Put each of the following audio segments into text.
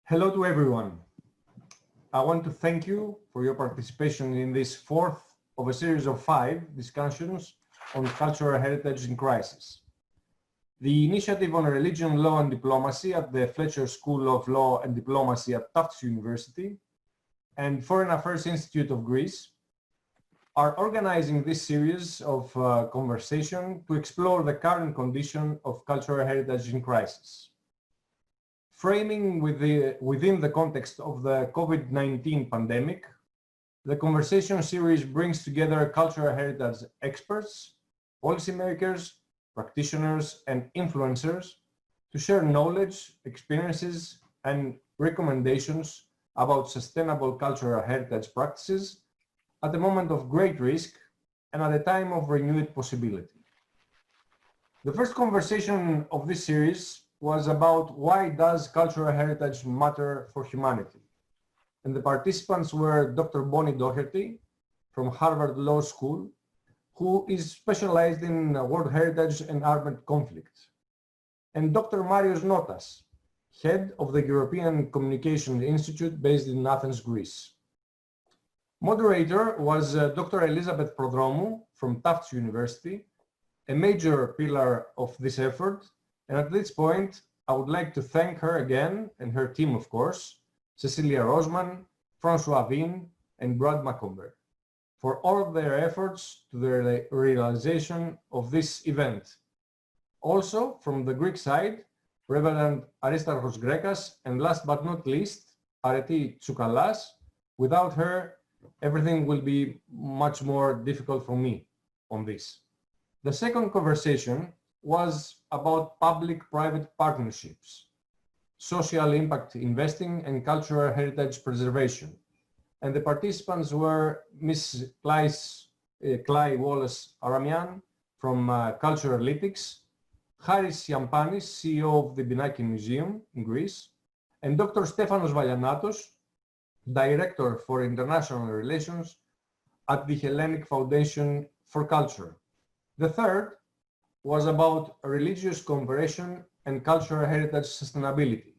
Hello to everyone. I want to thank you for your participation in this fourth of a series of 5 discussions on cultural heritage in crisis. The initiative on religion, law and diplomacy at the Fletcher School of Law and Diplomacy at Tufts University and Foreign Affairs Institute of Greece are organizing this series of conversation to explore the current condition of cultural heritage in crisis. Framing within the context of the COVID-19 pandemic, the conversation series brings together cultural heritage experts, policymakers, practitioners, and influencers to share knowledge, experiences, and recommendations about sustainable cultural heritage practices at a moment of great risk and at a time of renewed possibility. The first conversation of this series was about why does cultural heritage matter for humanity? And the participants were Dr. Bonnie Doherty from Harvard Law School, who is specialized in world heritage and armed conflict, and Dr. Marios Notas, head of the European Communication Institute based in Athens, Greece. Moderator was Dr. Elizabeth Prodromou from Tufts University, a major pillar of this effort. And at this point, I would like to thank her again, and her team, of course, Cecilia Rosman, François Vin, and Brad Macomber, for all of their efforts to the realization of this event. Also, from the Greek side, Reverend Aristarchos Grekas, and last but not least, Areti Tsoukalas. Without her, everything will be much more difficult for me on this. The second conversation was about public-private partnerships, social impact investing, and cultural heritage preservation. And the participants were Ms. Clay Wallace-Aramian from Culturalytics, Haris Yampanis, CEO of the Binaki Museum in Greece, and Dr. Stefanos Valianatos, Director for International Relations at the Hellenic Foundation for Culture. The third was about religious cooperation and cultural heritage sustainability.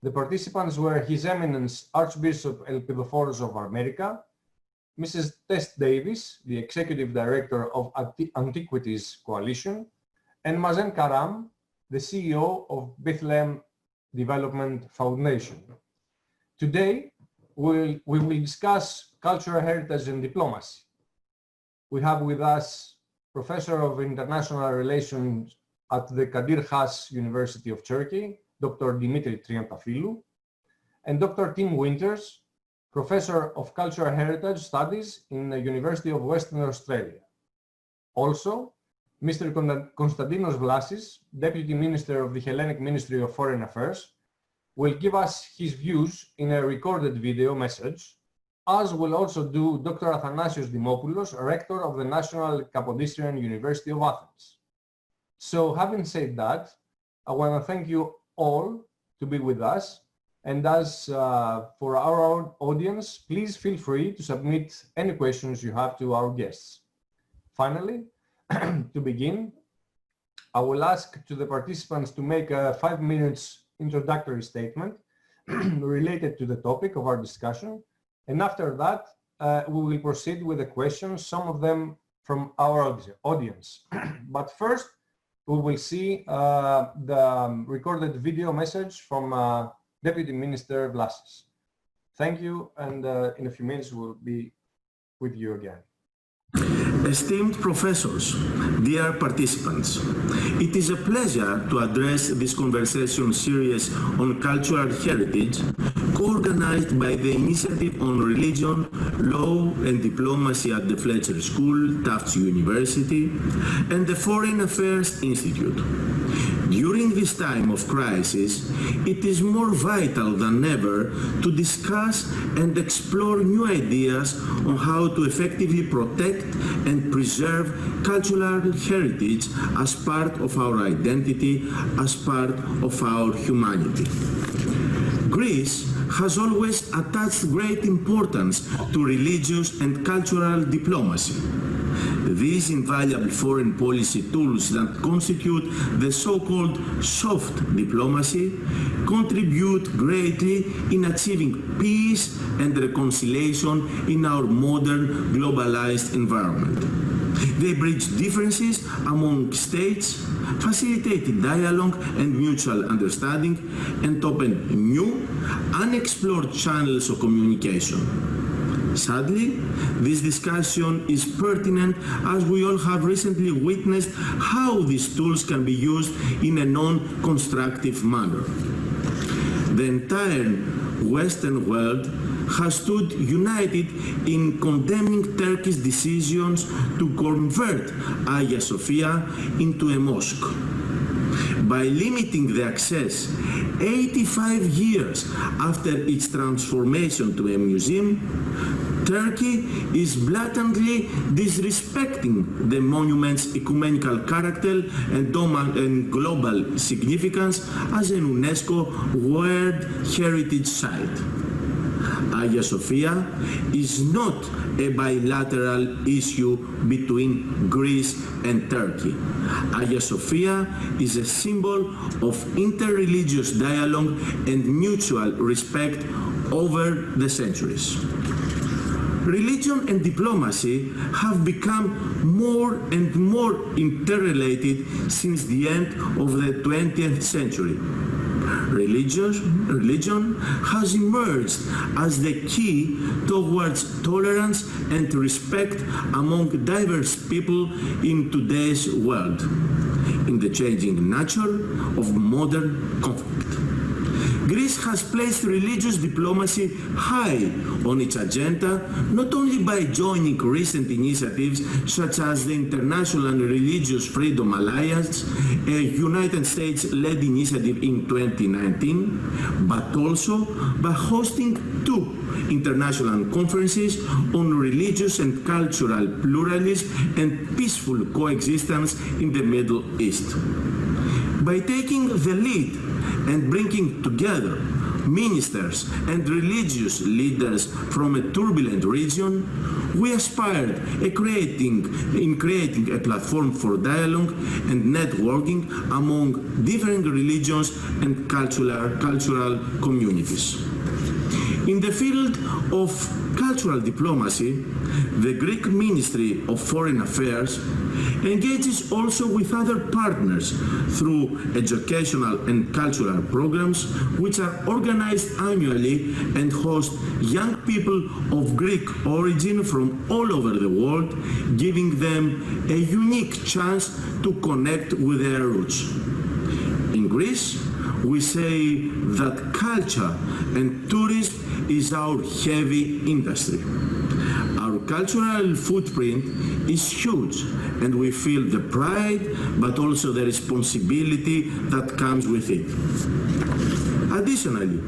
The participants were His Eminence Archbishop Elpidophoros of America, Mrs. Tess Davis, the Executive Director of Antiquities Coalition, and Mazen Karam, the CEO of Bethlehem Development Foundation. Today, we will discuss cultural heritage and diplomacy. We have with us Professor of International Relations at the Kadir University of Turkey, Dr. Dimitri Triantafyllou, and Dr. Tim Winters, Professor of Cultural Heritage Studies in the University of Western Australia. Also, Mr. Konstantinos Vlasis, Deputy Minister of the Hellenic Ministry of Foreign Affairs, will give us his views in a recorded video message, as will also do Dr. Athanasios Dimopoulos, Rector of the National Kapodistrian University of Athens. So having said that, I want to thank you all to be with us. And as for our audience, please feel free to submit any questions you have to our guests. Finally, to begin, I will ask to the participants to make a 5 minutes introductory statement related to the topic of our discussion. And after that, we will proceed with the questions, some of them from our audience. But first, we will see the recorded video message from Deputy Minister Vlasis. Thank you, and in a few minutes we'll be with you again. Esteemed professors, dear participants, it is a pleasure to address this conversation series on cultural heritage, co-organized by the Initiative on Religion, Law and Diplomacy at the Fletcher School, Tufts University, and the Foreign Affairs Institute. During this time of crisis, it is more vital than ever to discuss and explore new ideas on how to effectively protect and preserve cultural heritage as part of our identity, as part of our humanity. Greece has always attached great importance to religious and cultural diplomacy. These invaluable foreign policy tools that constitute the so-called soft diplomacy contribute greatly in achieving peace and reconciliation in our modern globalized environment. They bridge differences among states, facilitate dialogue and mutual understanding, and open new, unexplored channels of communication. Sadly, this discussion is pertinent as we all have recently witnessed how these tools can be used in a non-constructive manner. The entire Western world has stood united in condemning Turkey's decisions to convert Hagia Sophia into a mosque. By limiting the access 85 years after its transformation to a museum, Turkey is blatantly disrespecting the monument's ecumenical character and global significance as a UNESCO World Heritage Site. Hagia Sophia is not a bilateral issue between Greece and Turkey. Hagia Sophia is a symbol of interreligious dialogue and mutual respect over the centuries. Religion and diplomacy have become more and more interrelated since the end of the 20th century. Religion has emerged as the key towards tolerance and respect among diverse people in today's world, in the changing nature of modern conflict. Greece has placed religious diplomacy high on its agenda, not only by joining recent initiatives such as the International Religious Freedom Alliance, a United States-led initiative in 2019, but also by hosting two international conferences on religious and cultural pluralism and peaceful coexistence in the Middle East. By taking the lead and bringing together ministers and religious leaders from a turbulent region, we aspired in creating a platform for dialogue and networking among different religions and cultural communities. In the field of cultural diplomacy, the Greek Ministry of Foreign Affairs engages also with other partners through educational and cultural programs which are organized annually and host young people of Greek origin from all over the world, giving them a unique chance to connect with their roots. In Greece, we say that culture and tourism is our heavy industry. Our cultural footprint is huge, and we feel the pride but also the responsibility that comes with it. Additionally,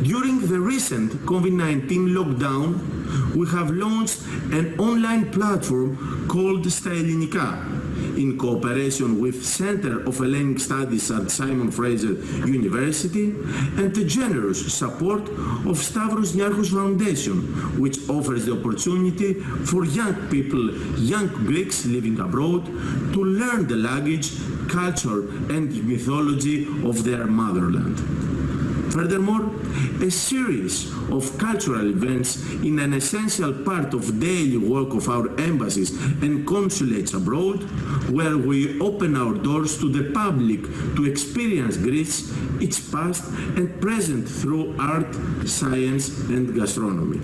during the recent COVID-19 lockdown, we have launched an online platform called Στα Ελληνικά, in cooperation with Center of Hellenic Studies at Simon Fraser University and the generous support of Stavros Niarchos Foundation, which offers the opportunity for young people, young Greeks living abroad, to learn the language, culture, and mythology of their motherland. Furthermore, a series of cultural events in an essential part of daily work of our embassies and consulates abroad, where we open our doors to the public to experience Greece, its past and present through art, science and gastronomy.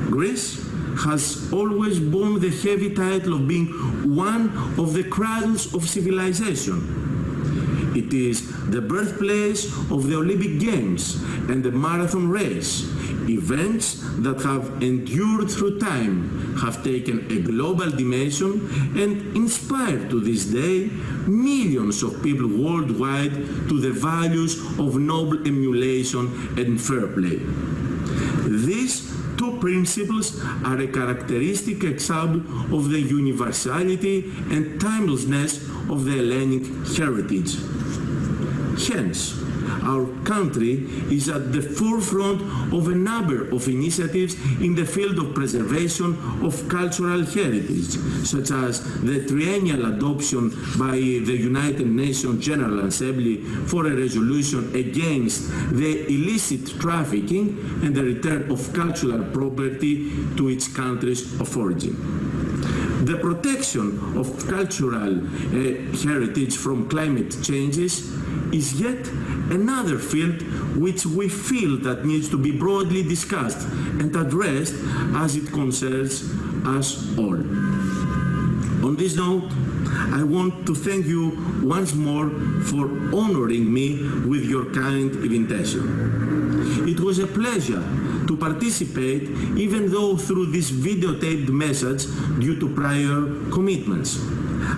Greece has always borne the heavy title of being one of the cradles of civilization. It is the birthplace of the Olympic Games and the marathon race, events that have endured through time, have taken a global dimension and inspire to this day millions of people worldwide to the values of noble emulation and fair play. These two principles are a characteristic example of the universality and timelessness of the Hellenic heritage. Hence, our country is at the forefront of a number of initiatives in the field of preservation of cultural heritage, such as the triennial adoption by the United Nations General Assembly for a resolution against the illicit trafficking and the return of cultural property to its countries of origin. The protection of cultural heritage from climate changes is yet another field which we feel that needs to be broadly discussed and addressed as it concerns us all. On this note, I want to thank you once more for honoring me with your kind invitation. It was a pleasure to participate, even though through this videotaped message due to prior commitments.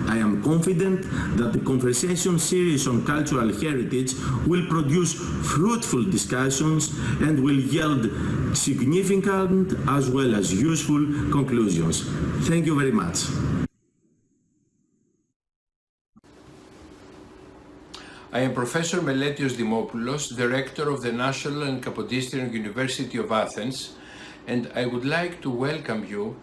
I am confident that the conversation series on cultural heritage will produce fruitful discussions and will yield significant as well as useful conclusions. Thank you very much. I am Professor Miletius Dimopoulos, Director of the National and Kapodistrian University of Athens, and I would like to welcome you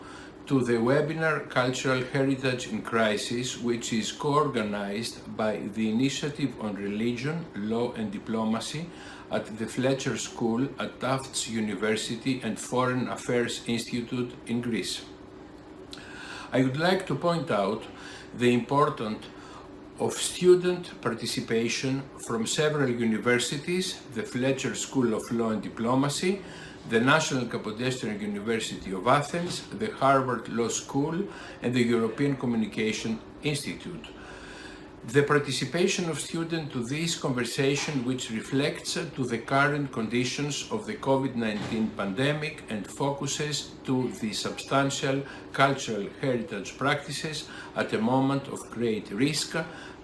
to the webinar Cultural Heritage in Crisis, which is co-organized by the Initiative on Religion, Law and Diplomacy at the Fletcher School at Tufts University and Foreign Affairs Institute in Greece. I would like to point out the importance of student participation from several universities, the Fletcher School of Law and Diplomacy, the National Kapodistrian University of Athens, the Harvard Law School, and the European Communication Institute. The participation of students to this conversation, which reflects to the current conditions of the COVID-19 pandemic and focuses to the substantial cultural heritage practices at a moment of great risk,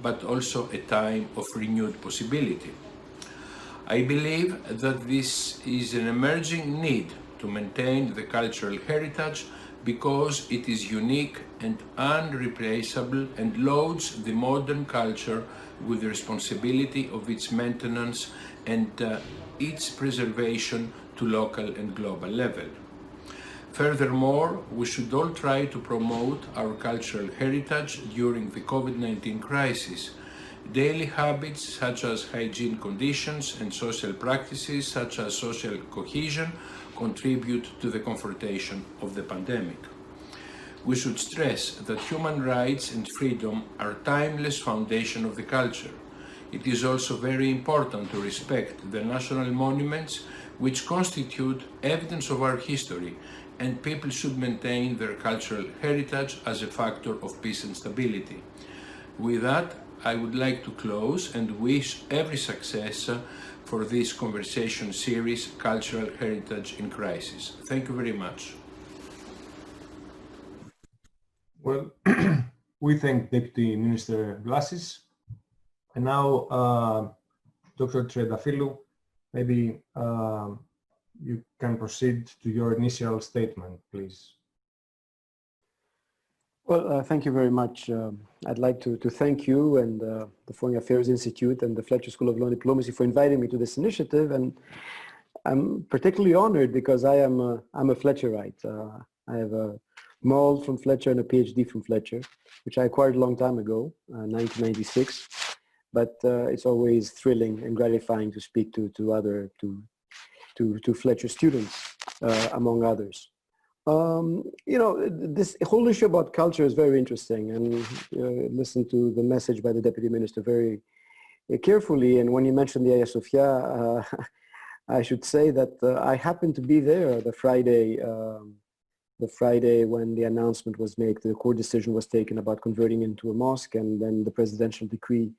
but also a time of renewed possibility. I believe that this is an emerging need to maintain the cultural heritage because it is unique and unreplaceable and loads the modern culture with the responsibility of its maintenance and its preservation to local and global level. Furthermore, we should all try to promote our cultural heritage during the COVID-19 crisis. Daily habits such as hygiene conditions and social practices such as social cohesion contribute to the confrontation of the pandemic. We should stress that human rights and freedom are timeless foundation of the culture. It is also very important to respect the national monuments which constitute evidence of our history, and people should maintain their cultural heritage as a factor of peace and stability. With that, I would like to close and wish every success for this conversation series, Cultural Heritage in Crisis. Thank you very much. Well, we thank Deputy Minister Vlasis. And now, Dr. Triantafyllou, maybe you can proceed to your initial statement, please. Well, thank you very much. I'd like to thank you and the Foreign Affairs Institute and the Fletcher School of Law and Diplomacy for inviting me to this initiative. And I'm particularly honored because I'm a Fletcherite. I have a MALD from Fletcher and a PhD from Fletcher, which I acquired a long time ago, 1996. But it's always thrilling and gratifying to speak to Fletcher students, among others. You know, this whole issue about culture is very interesting, and listen to the message by the Deputy Minister very carefully. And when you mentioned the Hagia Sophia, I should say that I happened to be there the Friday when the announcement was made, the court decision was taken about converting into a mosque, and then the presidential decree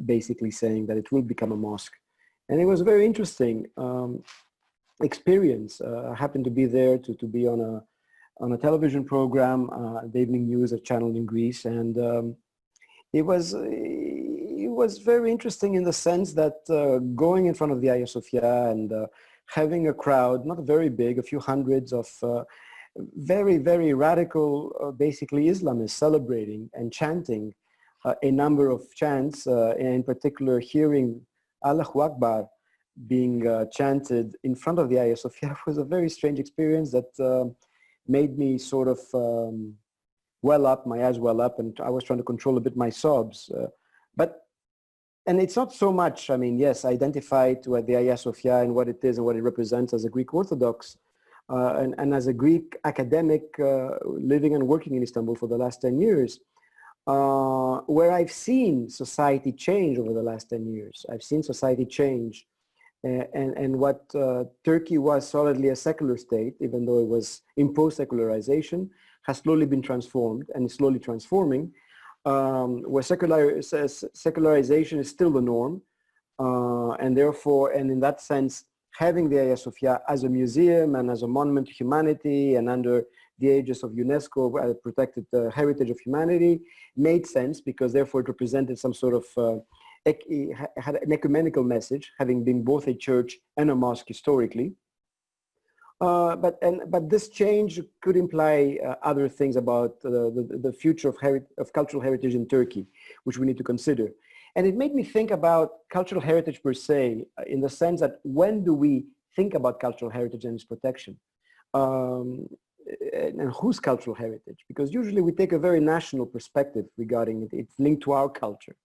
basically saying that it will become a mosque. And it was a very interesting experience. I happened to be there to be on a television program, the evening news, a channel in Greece, and it was very interesting in the sense that going in front of the Hagia Sophia and having a crowd, not very big, a few hundreds of very, very radical, basically Islamists celebrating and chanting a number of chants, in particular hearing Allahu Akbar being chanted in front of the Hagia Sophia was a very strange experience that made me sort of well up, my eyes well up, and I was trying to control a bit my sobs. And it's not so much, I mean, yes, I identify to the Hagia Sophia and what it is and what it represents as a Greek Orthodox and as a Greek academic living and working in Istanbul for the last 10 years, where I've seen society change over the last 10 years. I've seen society change. And what Turkey was solidly a secular state, even though it was imposed secularization, has slowly been transformed and is slowly transforming, where secularization is still the norm. And therefore, and in that sense, having the Hagia Sophia as a museum and as a monument to humanity and under the aegis of UNESCO, protected heritage of humanity, made sense because therefore it represented some sort of had an ecumenical message, having been both a church and a mosque historically. But this change could imply other things about the future of cultural heritage in Turkey, which we need to consider. And it made me think about cultural heritage per se, in the sense that when do we think about cultural heritage and its protection? And whose cultural heritage? Because usually we take a very national perspective regarding it. It's linked to our culture.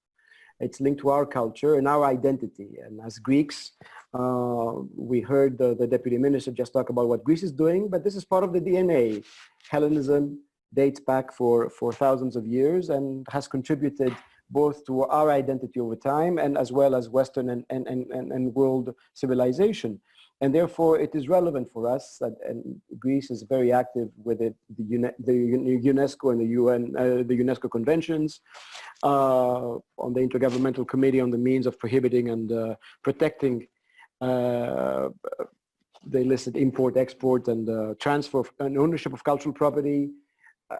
It's linked to our culture and our identity. And as Greeks, we heard the deputy minister just talk about what Greece is doing, but this is part of the DNA. Hellenism dates back for thousands of years and has contributed both to our identity over time and as well as Western and world civilization. And therefore, it is relevant for us that and Greece is very active with it, the UNESCO and the UN, the UNESCO conventions, on the Intergovernmental Committee on the means of prohibiting and protecting the illicit import, export, and transfer and ownership of cultural property,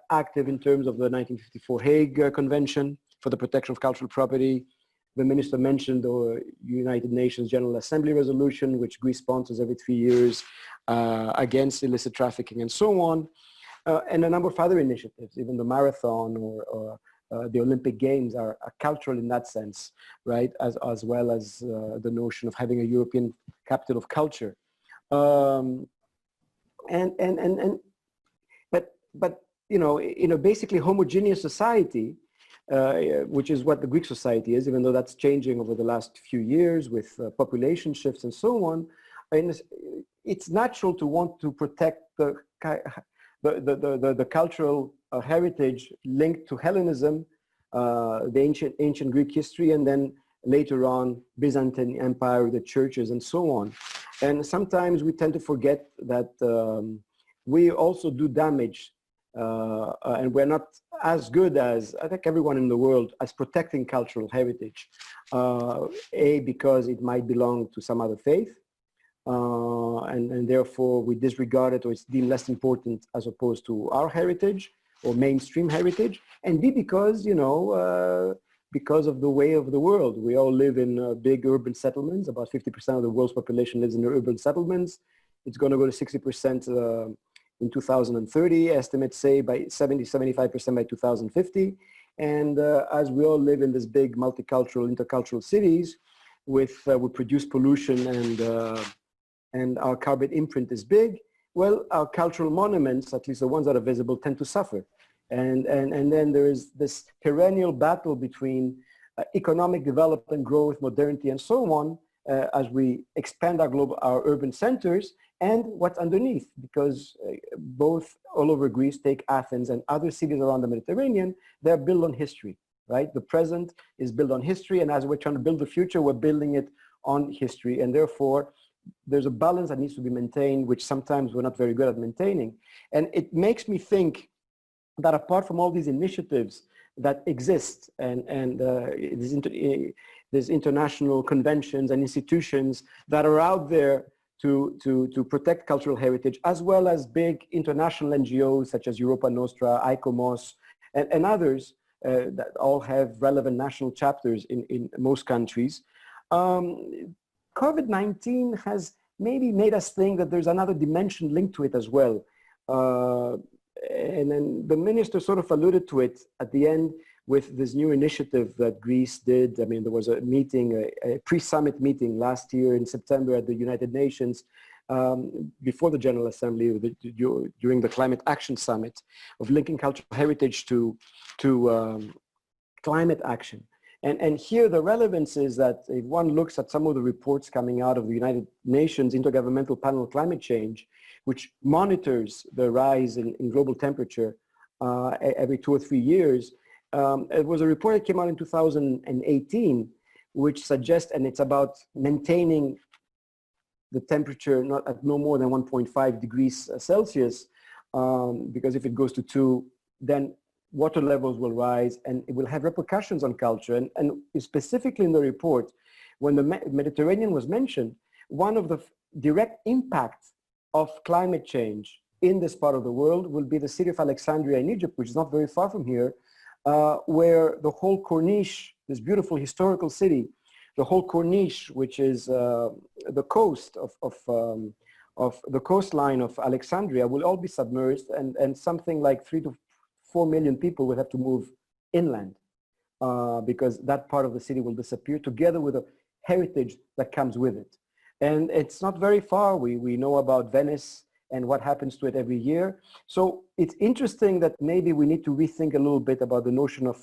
active in terms of the 1954 Hague Convention for the protection of cultural property. The minister mentioned the United Nations General Assembly resolution, which Greece sponsors every 3 years against illicit trafficking and so on, and a number of other initiatives. Even the marathon or the Olympic Games are cultural in that sense, right? As well as the notion of having a European capital of culture. But you know, in a basically homogeneous society, which is what the Greek society is, even though that's changing over the last few years with population shifts and so on. And it's natural to want to protect the cultural heritage linked to Hellenism, the ancient Greek history, and then later on Byzantine Empire, the churches, and so on. And sometimes we tend to forget that we also do damage. And we're not as good as, I think, everyone in the world as protecting cultural heritage. Because it might belong to some other faith, and therefore we disregard it or it's deemed less important as opposed to our heritage or mainstream heritage. And B, because, you know, because of the way of the world. We all live in big urban settlements. About 50% of the world's population lives in urban settlements. It's going to go to 60% in 2030, estimates say by 75% by 2050. And as we all live in this big multicultural, intercultural cities with, we produce pollution and our carbon imprint is big, well, our cultural monuments, at least the ones that are visible, tend to suffer. And then there is this perennial battle between economic development, growth, modernity, and so on, as we expand our urban centers, and what's underneath, because both all over Greece, take Athens and other cities around the Mediterranean, they're built on history, right? The present is built on history, and as we're trying to build the future, we're building it on history, and therefore there's a balance that needs to be maintained, which sometimes we're not very good at maintaining. And it makes me think that apart from all these initiatives that exist, and there's international conventions and institutions that are out there to protect cultural heritage, as well as big international NGOs such as Europa Nostra, ICOMOS, and others that all have relevant national chapters in most countries. COVID-19 has maybe made us think that there's another dimension linked to it as well. And then the minister sort of alluded to it at the end with this new initiative that Greece did. I mean, there was a meeting, a pre-summit meeting last year in September at the United Nations before the General Assembly during the Climate Action Summit of linking cultural heritage to climate action. And here the relevance is that if one looks at some of the reports coming out of the United Nations Intergovernmental Panel on Climate Change, which monitors the rise in global temperature every 2 or 3 years, it was a report that came out in 2018, which suggests, and it's about maintaining the temperature not at no more than 1.5 degrees Celsius, because if it goes to 2, then water levels will rise and it will have repercussions on culture. And specifically in the report, when the Mediterranean was mentioned, one of the direct impacts of climate change in this part of the world will be the city of Alexandria in Egypt, which is not very far from here, where the whole Corniche, this beautiful historical city, the whole Corniche, which is the coast of the coastline of Alexandria, will all be submerged, and something like 3 to 4 million people will have to move inland because that part of the city will disappear together with the heritage that comes with it. And it's not very far. We know about Venice and what happens to it every year. So it's interesting that maybe we need to rethink a little bit about the notion of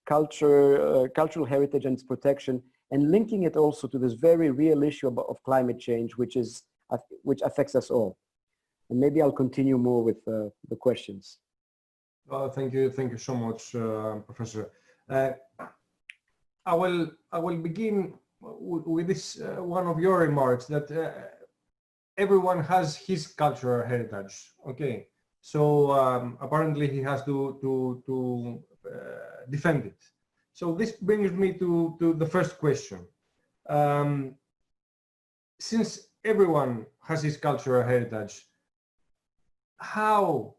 cultural heritage and its protection, and linking it also to this very real issue of climate change, which affects us all. And maybe I'll continue more with the questions. Thank you so much, Professor. I will begin with this one of your remarks that everyone has his cultural heritage. Okay, so apparently he has to defend it. So this brings me to the first question. Since everyone has his cultural heritage, how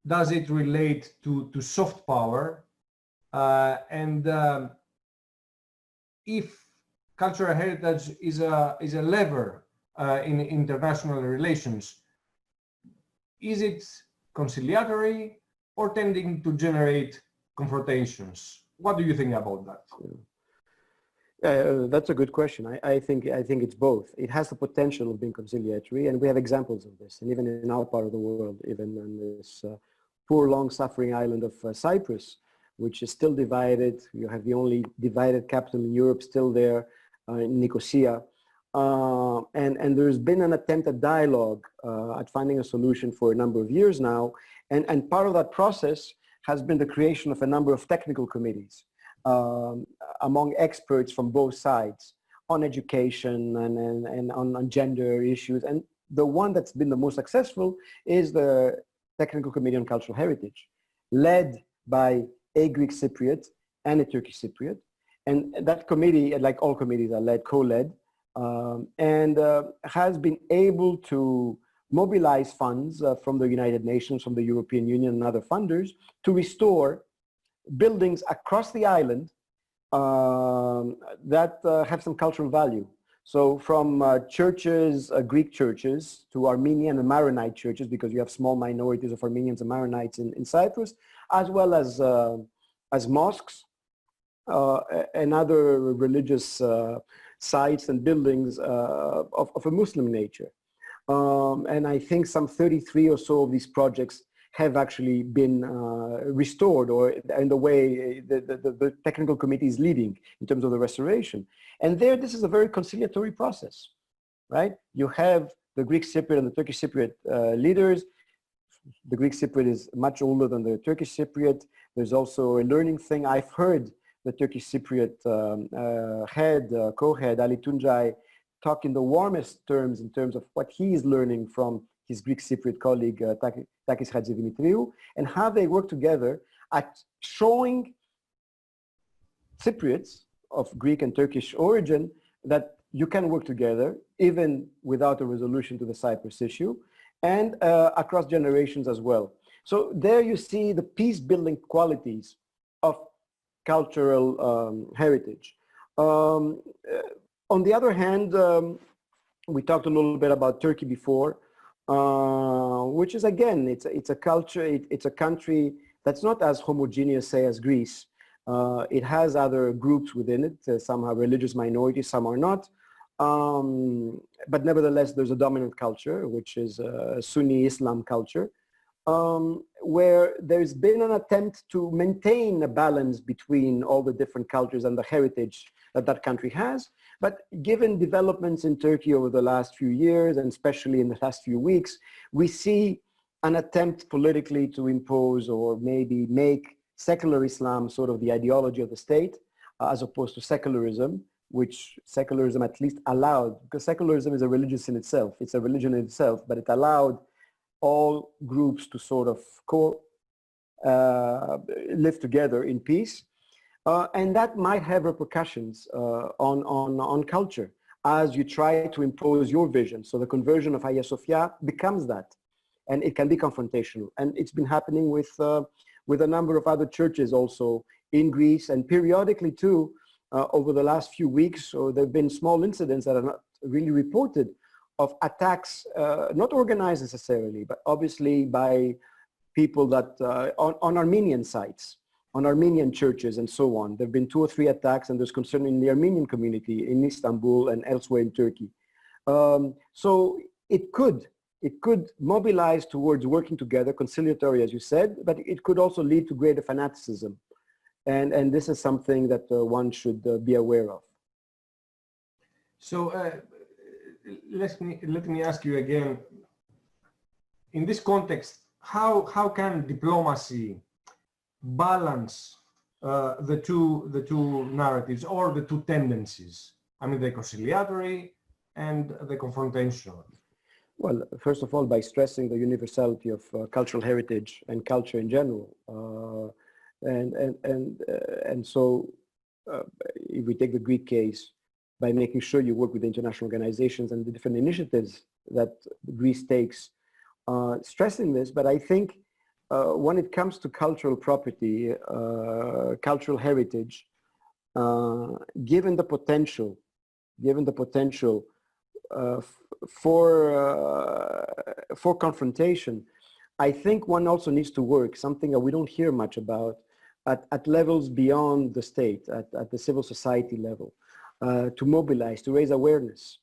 does it relate to soft power? And if cultural heritage is a lever in international relations, is it conciliatory or tending to generate confrontations? What do you think about that? That's a good question. I think it's both. It has the potential of being conciliatory, and we have examples of this. And even in our part of the world, even in this poor, long-suffering island of Cyprus, which is still divided. You have the only divided capital in Europe still there, in Nicosia. And there's been an attempt at dialogue, at finding a solution for a number of years now. And part of that process has been the creation of a number of technical committees among experts from both sides on education and on gender issues. And the one that's been the most successful is the Technical Committee on Cultural Heritage, led by a Greek Cypriot and a Turkish Cypriot. And that committee, like all committees, are led, co-led, and has been able to mobilize funds from the United Nations, from the European Union and other funders to restore buildings across the island that have some cultural value. So from churches, Greek churches, to Armenian and Maronite churches, because you have small minorities of Armenians and Maronites in Cyprus, as well as mosques and other religious sites and buildings of a Muslim nature. And I think some 33 or so of these projects have actually been restored, or in the way the technical committee is leading in terms of the restoration. And there, this is a very conciliatory process, right? You have the Greek Cypriot and the Turkish Cypriot leaders. The Greek Cypriot is much older than the Turkish Cypriot. There's also a learning thing. I've heard the Turkish Cypriot co-head, Ali Tuncay, talk in the warmest terms in terms of what he is learning from his Greek Cypriot colleague, Takis Dimitriou, and how they work together at showing Cypriots of Greek and Turkish origin that you can work together even without a resolution to the Cyprus issue, and across generations as well. So there you see the peace-building qualities of cultural heritage. On the other hand, we talked a little bit about Turkey before, which is, again, it's a culture, it's a country that's not as homogeneous, say, as Greece, It has other groups within it. Some are religious minorities, some are not. But nevertheless, there's a dominant culture, which is Sunni Islam culture, where there's been an attempt to maintain a balance between all the different cultures and the heritage that that country has. But given developments in Turkey over the last few years, and especially in the last few weeks, we see an attempt politically to impose or maybe make secular Islam sort of the ideology of the state, as opposed to secularism, which secularism at least allowed, because secularism is a religion in itself. It's a religion in itself, but it allowed all groups to sort of live together in peace. And that might have repercussions on culture as you try to impose your vision. So the conversion of Hagia Sophia becomes that, and it can be confrontational. And it's been happening with a number of other churches also in Greece, and periodically too, over the last few weeks. So there have been small incidents that are not really reported of attacks, not organized necessarily, but obviously by people that on Armenian sites, on Armenian churches and so on. There have been 2 or 3 attacks, and there's concern in the Armenian community in Istanbul and elsewhere in Turkey. So it could mobilize towards working together, conciliatory as you said, but it could also lead to greater fanaticism. And this is something that one should be aware of. So let me ask you again, in this context, how can diplomacy balance the two narratives or the 2 tendencies? I mean, the conciliatory and the confrontational. Well, first of all, by stressing the universality of cultural heritage and culture in general. And so if we take the Greek case, by making sure you work with the international organizations and the different initiatives that Greece takes, stressing this, but I think when it comes to cultural property, cultural heritage, given the potential for confrontation, I think one also needs to work, something that we don't hear much about, at levels beyond the state, at the civil society level, to mobilize, to raise awareness.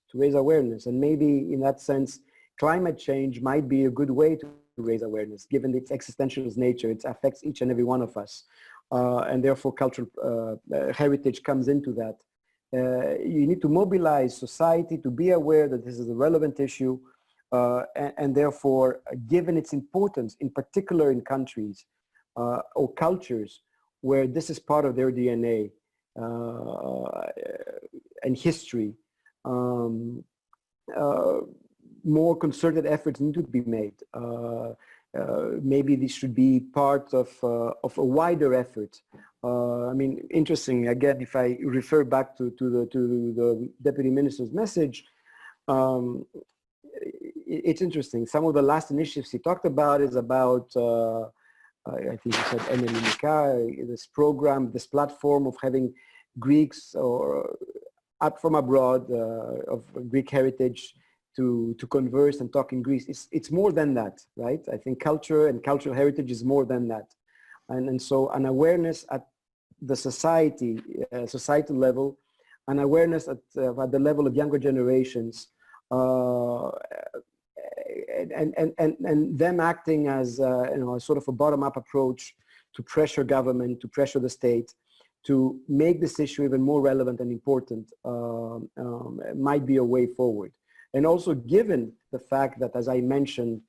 And maybe in that sense, climate change might be a good way to raise awareness, given its existentialist nature. It affects each and every one of us. And therefore cultural heritage comes into that. You need to mobilize society to be aware that this is a relevant issue, and therefore, given its importance, in particular in countries or cultures where this is part of their DNA and history, more concerted efforts need to be made. Maybe this should be part of a wider effort. I mean, interesting, again, if I refer back to the Deputy Minister's message, it's interesting. Some of the last initiatives he talked about is about, I think he said Enelimika, this program, this platform of having Greeks or up from abroad of Greek heritage to converse and talk in Greece. It's more than that, right? I think culture and cultural heritage is more than that. And so an awareness at the societal level, an awareness at the level of younger generations, and them acting as sort of a bottom-up approach to pressure government, to pressure the state, to make this issue even more relevant and important, might be a way forward. And also given the fact that, as I mentioned,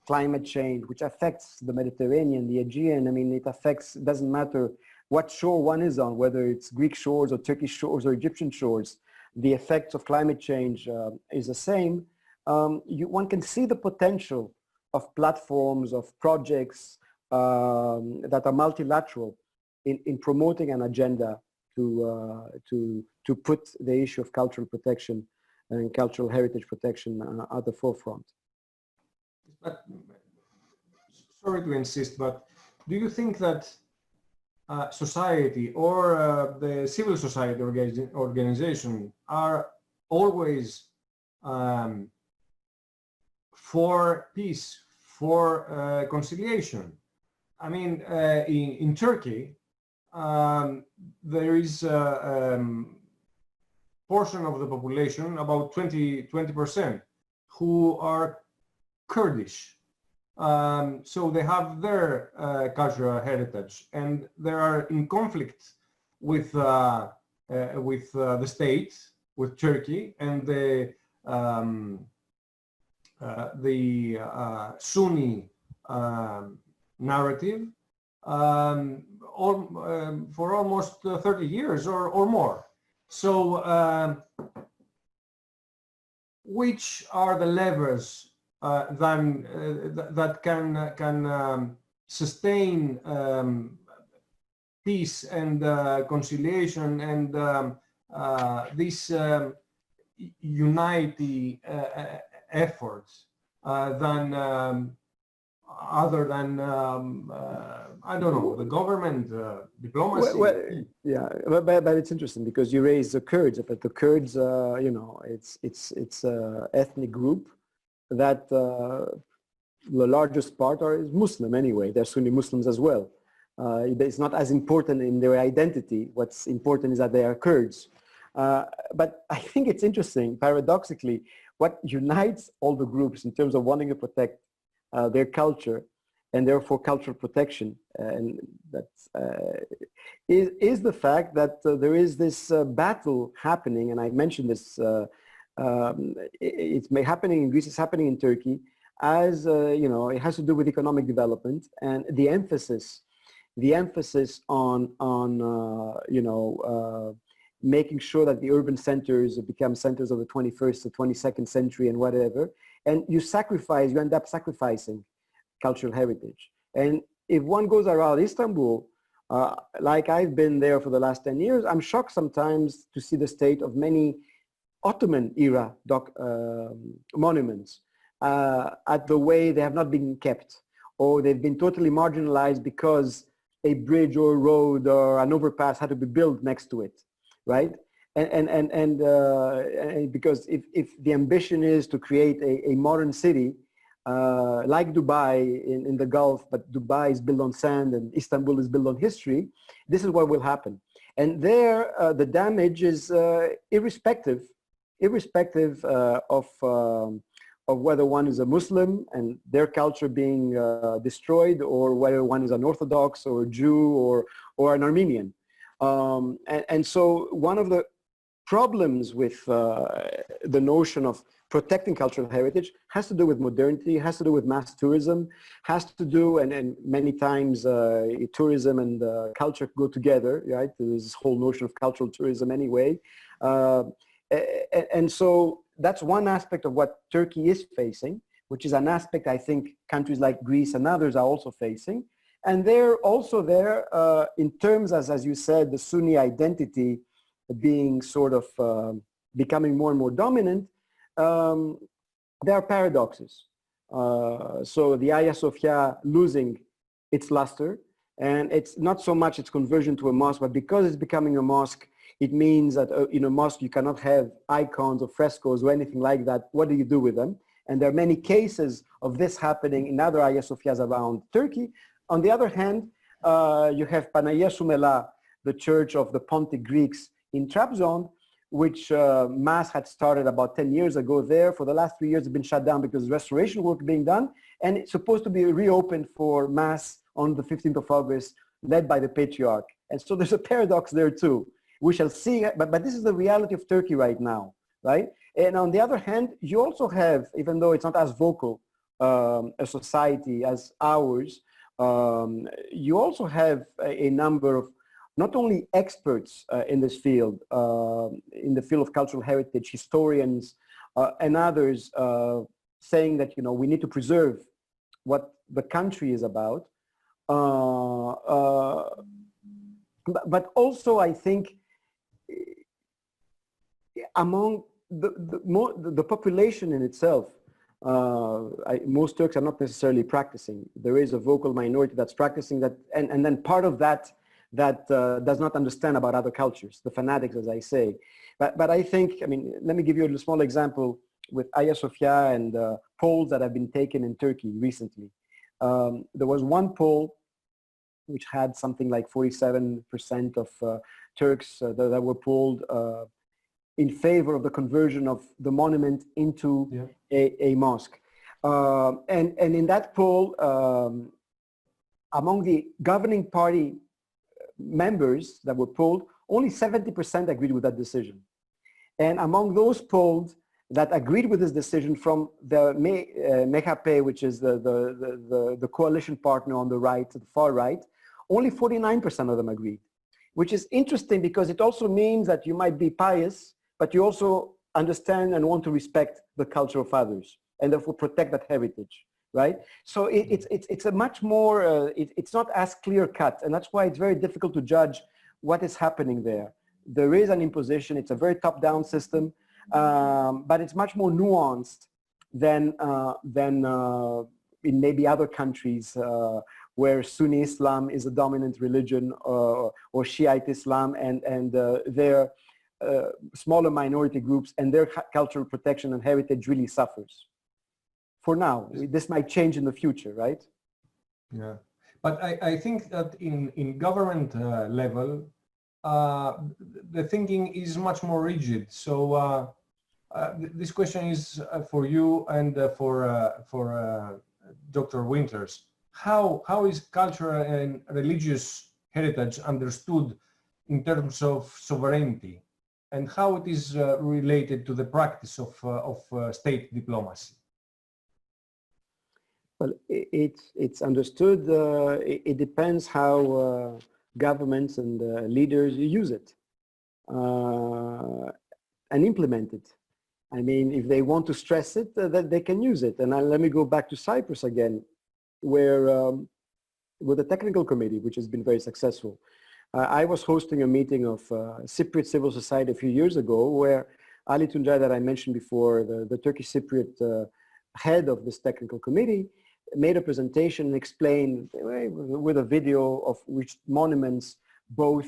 climate change, which affects the Mediterranean, the Aegean, I mean, it affects, doesn't matter what shore one is on, whether it's Greek shores or Turkish shores or Egyptian shores, the effects of climate change is the same. One can see the potential of platforms, of projects that are multilateral in promoting an agenda to put the issue of cultural protection and cultural heritage protection at the forefront. But, sorry to insist, but do you think that society or the civil society organization are always for peace, for conciliation? I mean, in Turkey, there is a portion of the population, about 20%, who are Kurdish. So they have their cultural heritage, and they are in conflict with the state, with Turkey, and the Sunni narrative for almost 30 years or more. So which are the levers that can sustain peace and conciliation and this unity efforts than other than I don't know, the government, diplomacy? Yeah, but it's interesting because you raise the Kurds, but the Kurds, you know, it's ethnic group that the largest part is Muslim anyway. They're Sunni Muslims as well. It's not as important in their identity. What's important is that they are Kurds. But I think it's interesting, paradoxically, what unites all the groups in terms of wanting to protect their culture and therefore cultural protection, and that's, is the fact that there is this battle happening, and I mentioned this, it's happening in Greece, it's happening in Turkey, as you know, it has to do with economic development and the emphasis on you know, making sure that the urban centers become centers of the 21st or 22nd century and whatever, and you end up sacrificing cultural heritage. And if one goes around Istanbul, like I've been there for the last 10 years, I'm shocked sometimes to see the state of many Ottoman era monuments, at the way they have not been kept, or they've been totally marginalized because a bridge or a road or an overpass had to be built next to it, right? And because if the ambition is to create a modern city, like Dubai in the Gulf, but Dubai is built on sand and Istanbul is built on history, this is what will happen. And there, the damage is irrespective of whether one is a Muslim and their culture being destroyed, or whether one is an Orthodox or a Jew or an Armenian. And so one of the problems with the notion of protecting cultural heritage has to do with modernity, has to do with mass tourism, has to do, and many times tourism and culture go together, right? There's this whole notion of cultural tourism anyway. And so that's one aspect of what Turkey is facing, which is an aspect I think countries like Greece and others are also facing. And they're also there in terms, as you said, the Sunni identity being sort of becoming more and more dominant. There are paradoxes. So the Hagia Sophia losing its luster, and it's not so much its conversion to a mosque, but because it's becoming a mosque, it means that in a mosque you cannot have icons or frescoes or anything like that. What do you do with them? And there are many cases of this happening in other Hagia Sophias around Turkey. On the other hand, you have Panagia Soumela, the church of the Pontic Greeks in Trabzon, which Mass had started about 10 years ago there. For the last 3 years, it's been shut down because restoration work being done, and it's supposed to be reopened for Mass on the 15th of August, led by the Patriarch. And so there's a paradox there too. We shall see, but this is the reality of Turkey right now, right? And on the other hand, you also have, even though it's not as vocal a society as ours, you also have a number of not only experts in this field, in the field of cultural heritage, historians and others saying that, you know, we need to preserve what the country is about. But also, I think, among the population in itself, most Turks are not necessarily practicing. There is a vocal minority that's practicing that, and then part of that does not understand about other cultures, the fanatics, as I say. But I think, I mean, let me give you a small example with Hagia Sophia and polls that have been taken in Turkey recently. There was one poll which had something like 47% of Turks that were polled in favor of the conversion of the monument into a mosque. And in that poll, among the governing party members that were polled, only 70% agreed with that decision. And among those polled that agreed with this decision from the MHP, which is the coalition partner on the right, the far right, only 49% of them agreed, which is interesting because it also means that you might be pious, but you also understand and want to respect the culture of others and therefore protect that heritage, right? So it's a much more, it's not as clear cut, and that's why it's very difficult to judge what is happening there. There is an imposition, it's a very top-down system, but it's much more nuanced than in maybe other countries where Sunni Islam is a dominant religion or Shiite Islam and their smaller minority groups and their cultural protection and heritage really suffers. For now, this might change in the future, right? Yeah, but I think that in government level, the thinking is much more rigid. So this question is for you and for Dr. Winters. How is cultural and religious heritage understood in terms of sovereignty, and how it is related to the practice of state diplomacy? Well, it's understood. It depends how governments and leaders use it and implement it. I mean, if they want to stress it, that they can use it. And let me go back to Cyprus again, where with the technical committee, which has been very successful. I was hosting a meeting of Cypriot civil society a few years ago, where Ali Tuncay, that I mentioned before, the Turkish Cypriot head of this technical committee, made a presentation and explained with a video of which monuments, both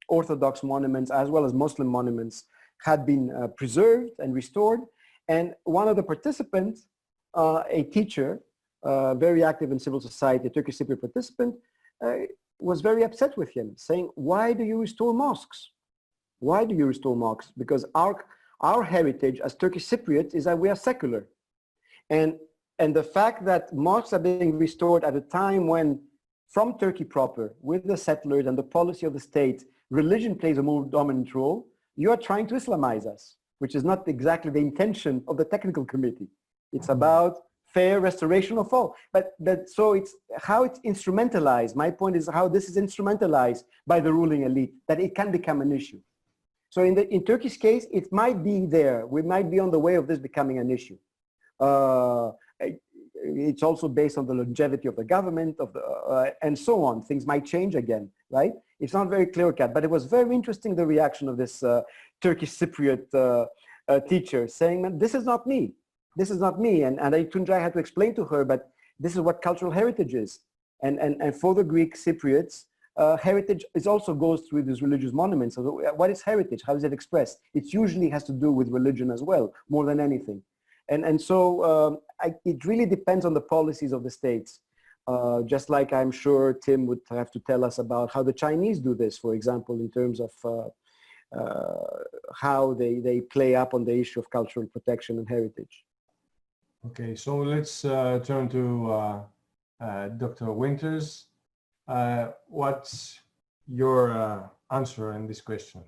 Orthodox monuments as well as Muslim monuments, had been preserved and restored. And one of the participants, a teacher, very active in civil society, a Turkish Cypriot participant, was very upset with him, saying, why do you restore mosques? Why do you restore mosques? Because our heritage as Turkish Cypriots is that we are secular. And the fact that mosques are being restored at a time when, from Turkey proper, with the settlers and the policy of the state, religion plays a more dominant role, you are trying to Islamize us, which is not exactly the intention of the technical committee. It's about fair restoration of all. But so it's how it's instrumentalized. My point is how this is instrumentalized by the ruling elite, that it can become an issue. So in Turkey's case, it might be there. We might be on the way of this becoming an issue. It's also based on the longevity of the government, and so on. Things might change again, right? It's not very clear-cut, but it was very interesting, the reaction of this Turkish Cypriot teacher saying, man, this is not me. This is not me. And Tuncay had to explain to her, but this is what cultural heritage is. And for the Greek Cypriots, heritage also goes through these religious monuments. So what is heritage? How is it expressed? It usually has to do with religion as well, more than anything. And so it really depends on the policies of the states. Just like I'm sure Tim would have to tell us about how the Chinese do this, for example, in terms of how they play up on the issue of cultural protection and heritage. Okay, so let's turn to Dr. Winters. What's your answer in this question?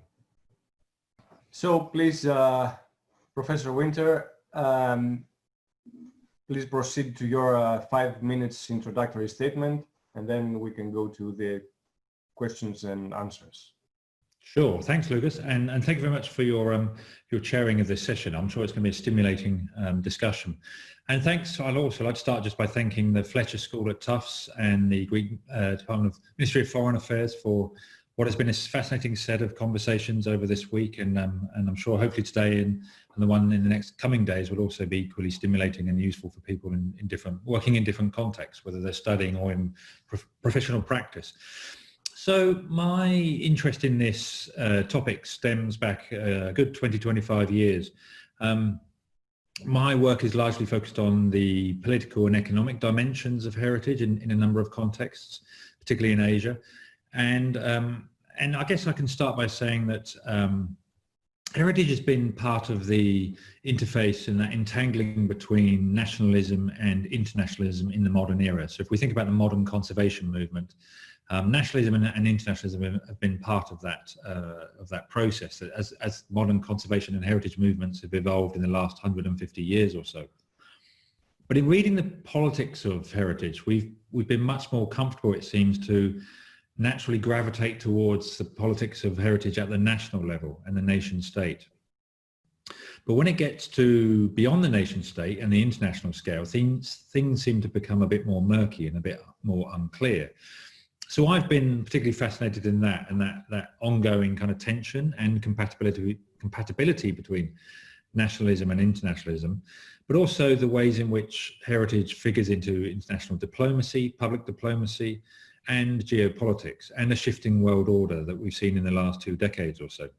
So please, Professor Winter, please proceed to your 5 minutes introductory statement, and then we can go to the questions and answers. Sure. Thanks, Loukas, and thank you very much for your chairing of this session. I'm sure it's going to be a stimulating discussion. And thanks. I'd also like to start just by thanking the Fletcher School at Tufts and the Greek Department of Ministry of Foreign Affairs for what has been a fascinating set of conversations over this week, and I'm sure hopefully today and the one in the next coming days will also be equally stimulating and useful for people in working in different contexts, whether they're studying or in professional practice. So my interest in this topic stems back a good 20-25 years. my work is largely focused on the political and economic dimensions of heritage in a number of contexts, particularly in Asia. And I guess I can start by saying that heritage has been part of the interface and that entangling between nationalism and internationalism in the modern era. So if we think about the modern conservation movement, nationalism and internationalism have been part of that process as modern conservation and heritage movements have evolved in the last 150 years or so. But in reading the politics of heritage, we've been much more comfortable, it seems, to naturally gravitate towards the politics of heritage at the national level and the nation state. But when it gets to beyond the nation state and the international scale, things seem to become a bit more murky and a bit more unclear. So I've been particularly fascinated in that ongoing kind of tension and compatibility between nationalism and internationalism, but also the ways in which heritage figures into international diplomacy, public diplomacy, and geopolitics, and the shifting world order that we've seen in the last 2 decades or so.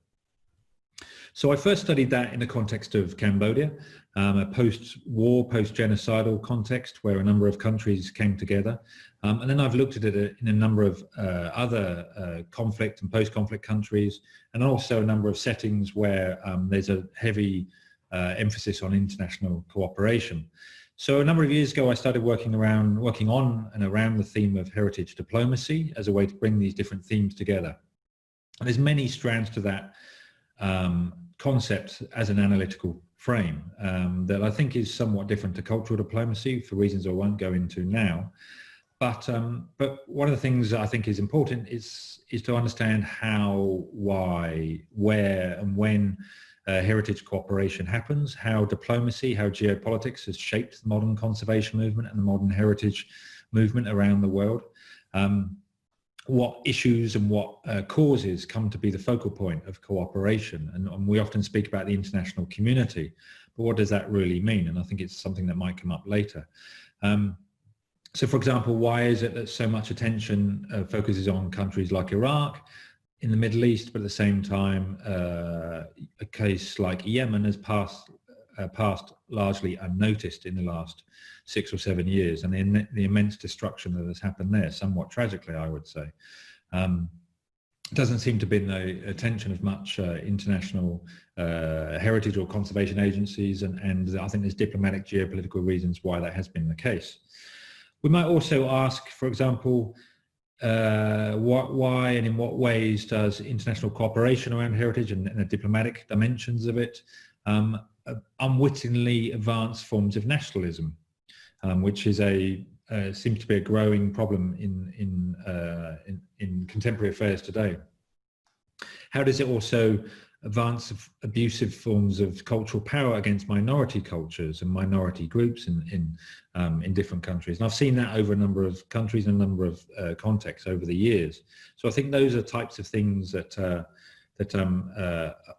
So I first studied that in the context of Cambodia, a post-war, post-genocidal context where a number of countries came together. And then I've looked at it in a number of other conflict and post-conflict countries, and also a number of settings where there's a heavy emphasis on international cooperation. So a number of years ago, I started working on and around the theme of heritage diplomacy as a way to bring these different themes together. And there's many strands to that concept as an analytical frame that I think is somewhat different to cultural diplomacy for reasons I won't go into now. But one of the things I think is important is to understand how, why, where, and when heritage cooperation happens, how diplomacy, how geopolitics has shaped the modern conservation movement and the modern heritage movement around the world. What issues and what causes come to be the focal point of cooperation. And we often speak about the international community, but what does that really mean? And I think it's something that might come up later. So for example, why is it that so much attention focuses on countries like Iraq in the Middle East, but at the same time, a case like Yemen has passed largely unnoticed in the last 6 or 7 years, and the immense destruction that has happened there, somewhat tragically, I would say. Doesn't seem to be in the attention of much international heritage or conservation agencies, and I think there's diplomatic, geopolitical reasons why that has been the case. We might also ask, for example, why and in what ways does international cooperation around heritage and the diplomatic dimensions of it unwittingly advance forms of nationalism, which is seems to be a growing problem in contemporary affairs today. How does it also advance abusive forms of cultural power against minority cultures and minority groups in different countries? And I've seen that over a number of countries and a number of contexts over the years. So I think those are types of things that a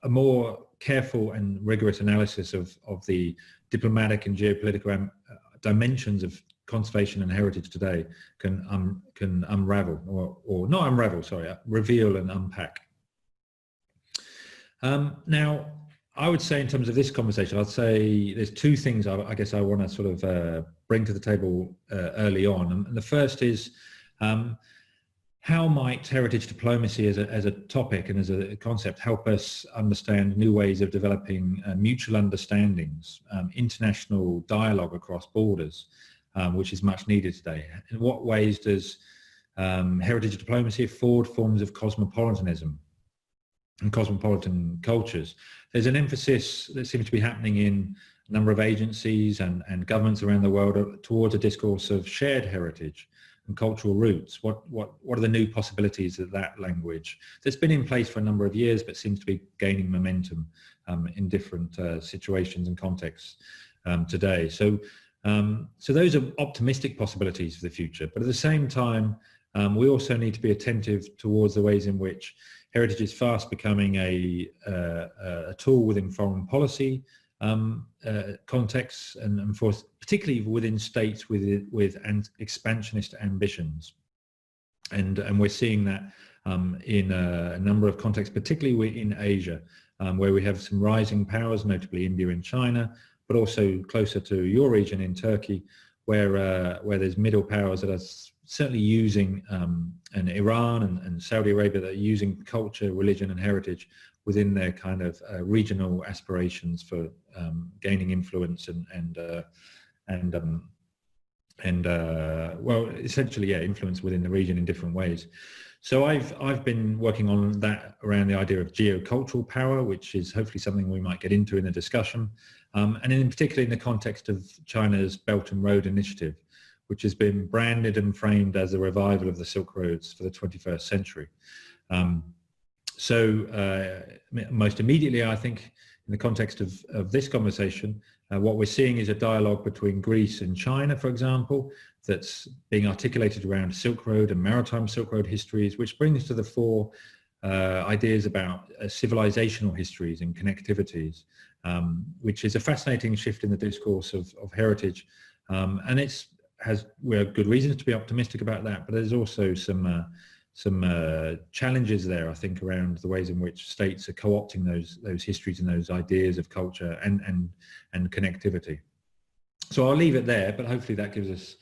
more careful and rigorous analysis of the diplomatic and geopolitical dimensions of conservation and heritage today can unravel, or not unravel, sorry, reveal and unpack. Now, I would say in terms of this conversation, I'd say there's 2 things I guess I want to sort of bring to the table early on. And the first is how might heritage diplomacy as a topic and as a concept help us understand new ways of developing mutual understandings, international dialogue across borders, which is much needed today. In what ways does heritage diplomacy afford forms of cosmopolitanism and cosmopolitan cultures? There's an emphasis that seems to be happening in a number of agencies and governments around the world towards a discourse of shared heritage and cultural roots. What are the new possibilities of that language that's been in place for a number of years but seems to be gaining momentum in different situations and contexts today? So those are optimistic possibilities for the future, but at the same time we also need to be attentive towards the ways in which heritage is fast becoming a tool within foreign policy contexts, and for particularly within states with expansionist ambitions, and we're seeing that in a number of contexts, particularly in Asia, where we have some rising powers, notably India and China, but also closer to your region in Turkey, where there's middle powers that are certainly using, and Iran and Saudi Arabia, that are using culture, religion and heritage within their kind of regional aspirations for gaining influence well, essentially, yeah, influence within the region in different ways. So I've been working on that around the idea of geocultural power, which is hopefully something we might get into in the discussion, and in particular in the context of China's Belt and Road Initiative, which has been branded and framed as a revival of the Silk Roads for the 21st century. Most immediately, I think, in the context of this conversation, what we're seeing is a dialogue between Greece and China, for example, that's being articulated around Silk Road and maritime Silk Road histories, which brings to the fore ideas about civilizational histories and connectivities, which is a fascinating shift in the discourse of heritage. And we have good reasons to be optimistic about that, but there's also some challenges there, I think, around the ways in which states are co-opting those histories and those ideas of culture and connectivity. So I'll leave it there, but hopefully that gives us,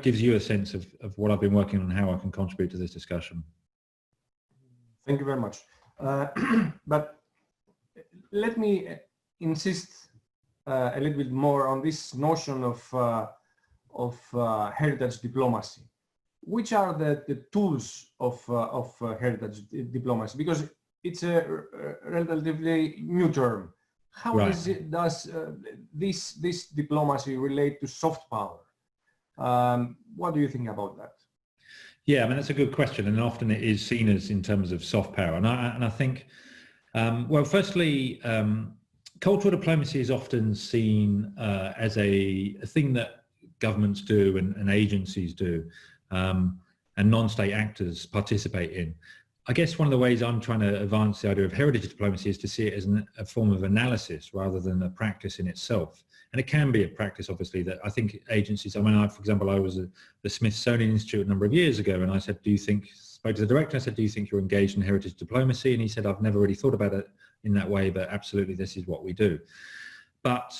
gives you a sense of what I've been working on and how I can contribute to this discussion. Thank you very much. But let me insist a little bit more on this notion of heritage diplomacy. Which are the tools of heritage diplomacy? Because it's a relatively new term. How right. does this diplomacy relate to soft power? What do you think about that? Yeah, I mean, that's a good question, and often it is seen as in terms of soft power. And I think, well, firstly, cultural diplomacy is often seen as a thing that governments do and agencies do. And non-state actors participate in. I guess one of the ways I'm trying to advance the idea of heritage diplomacy is to see it as a form of analysis rather than a practice in itself. And it can be a practice, obviously, that I think agencies, for example, I was at the Smithsonian Institute a number of years ago, and I said, spoke to the director, I said, do you think you're engaged in heritage diplomacy? And he said, I've never really thought about it in that way, but absolutely this is what we do. But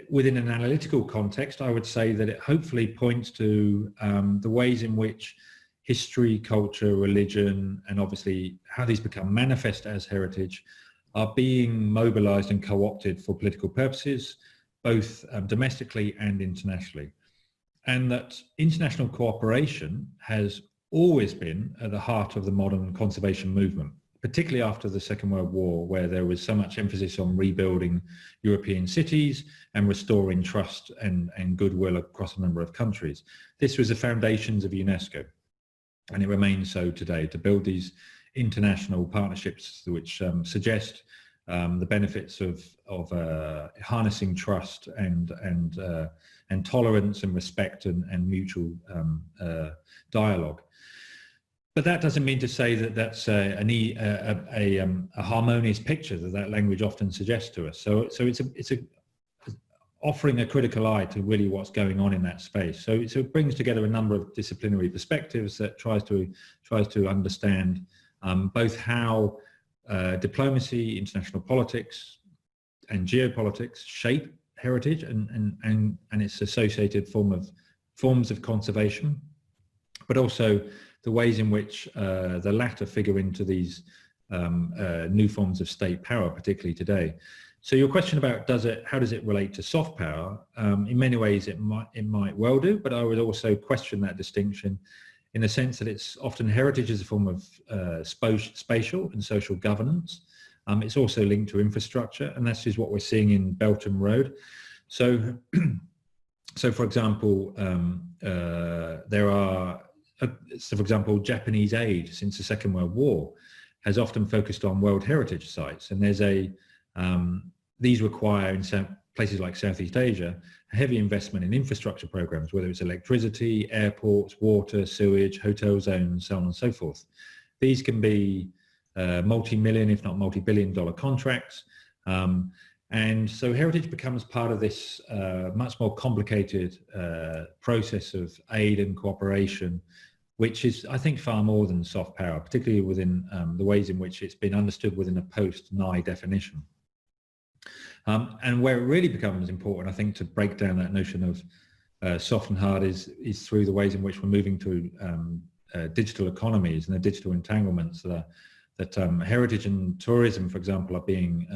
within an analytical context, I would say that it hopefully points to the ways in which history, culture, religion, and obviously how these become manifest as heritage are being mobilized and co-opted for political purposes, both domestically and internationally. And that international cooperation has always been at the heart of the modern conservation movement, particularly after the Second World War, where there was so much emphasis on rebuilding European cities and restoring trust and goodwill across a number of countries. This was the foundations of UNESCO, and it remains so today, to build these international partnerships which suggest the benefits of harnessing trust and tolerance and respect and mutual dialogue. But that doesn't mean to say that that's a harmonious picture that language often suggests to us. So it's offering a critical eye to really what's going on in that space. So it brings together a number of disciplinary perspectives that tries to understand both how diplomacy, international politics, and geopolitics shape heritage and its associated forms of conservation, but also the ways in which the latter figure into these new forms of state power, particularly today. So your question about how does it relate to soft power? In many ways it might well do, but I would also question that distinction in the sense that it's often heritage as a form of spatial and social governance. It's also linked to infrastructure, and that's just what we're seeing in Belt and Road. So for example, for example, Japanese aid since the Second World War has often focused on World Heritage sites, and there's these require, in some places like Southeast Asia, a heavy investment in infrastructure programs, whether it's electricity, airports, water, sewage, hotel zones, so on and so forth. These can be multi-million, if not multi-billion-dollar contracts. And so heritage becomes part of this much more complicated process of aid and cooperation, which is, I think, far more than soft power, particularly within the ways in which it's been understood within a post-Nye definition. And where it really becomes important, I think, to break down that notion of soft and hard is through the ways in which we're moving to digital economies and the digital entanglements that heritage and tourism, for example, are being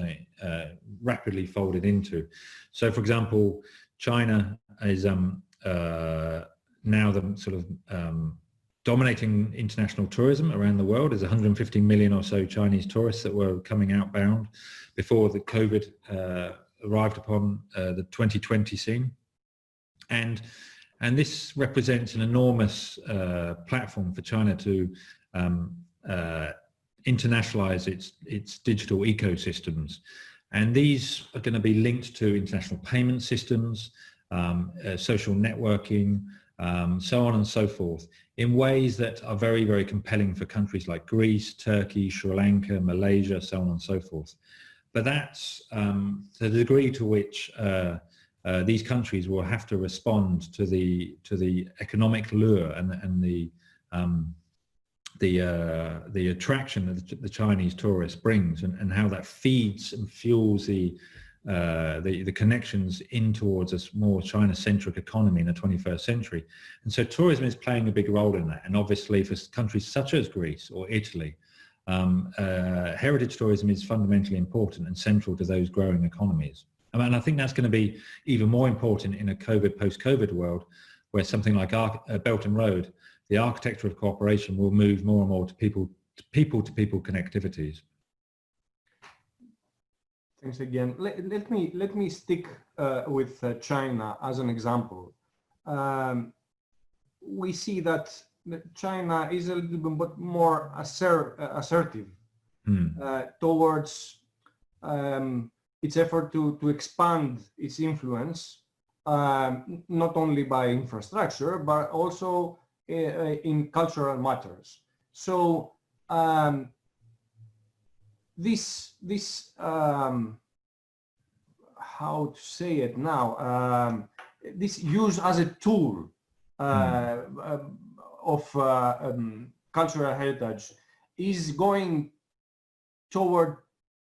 rapidly folded into. So, for example, China is now the sort of dominating international tourism around the world. There's 150 million or so Chinese tourists that were coming outbound before the COVID arrived upon the 2020 scene. And this represents an enormous platform for China to internationalize its digital ecosystems. And these are going to be linked to international payment systems, social networking, so on and so forth, in ways that are very, very compelling for countries like Greece, Turkey, Sri Lanka, Malaysia, so on and so forth. But that's the degree to which these countries will have to respond to the economic lure and the attraction that the Chinese tourist brings, and how that feeds and fuels the connections in towards a more China-centric economy in the 21st century. And so tourism is playing a big role in that. And obviously for countries such as Greece or Italy, heritage tourism is fundamentally important and central to those growing economies. And I think that's going to be even more important in a post-COVID world, where something like Belt and Road, the architecture of cooperation, will move more and more to people-to-people connectivities. Thanks again. Let me stick with China as an example. We see that China is a little bit more assertive towards its effort to expand its influence, not only by infrastructure, but also in cultural matters. So this how to say it now, this use as a tool of cultural heritage is going toward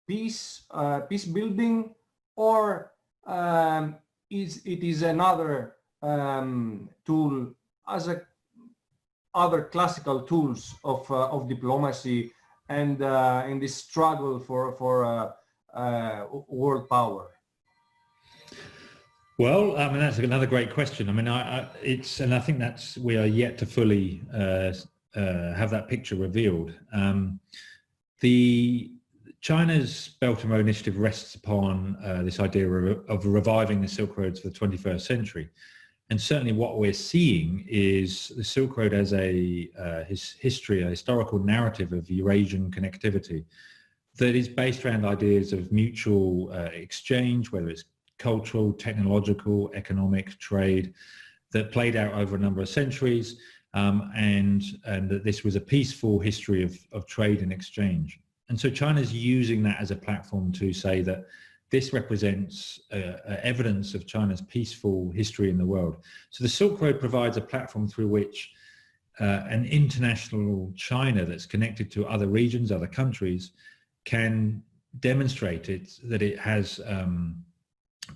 peace building, or it is another tool as other classical tools of diplomacy and in this struggle for world power? Well, I mean, that's another great question. I mean, and I think we are yet to fully have that picture revealed. China's Belt and Road Initiative rests upon this idea of reviving the Silk Roads for the 21st century. And certainly what we're seeing is the Silk Road as a historical narrative of Eurasian connectivity that is based around ideas of mutual exchange, whether it's cultural, technological, economic, trade, that played out over a number of centuries, and that this was a peaceful history of trade and exchange. And so China's using that as a platform to say that this represents evidence of China's peaceful history in the world. So the Silk Road provides a platform through which an international China that's connected to other regions, other countries, can demonstrate that it has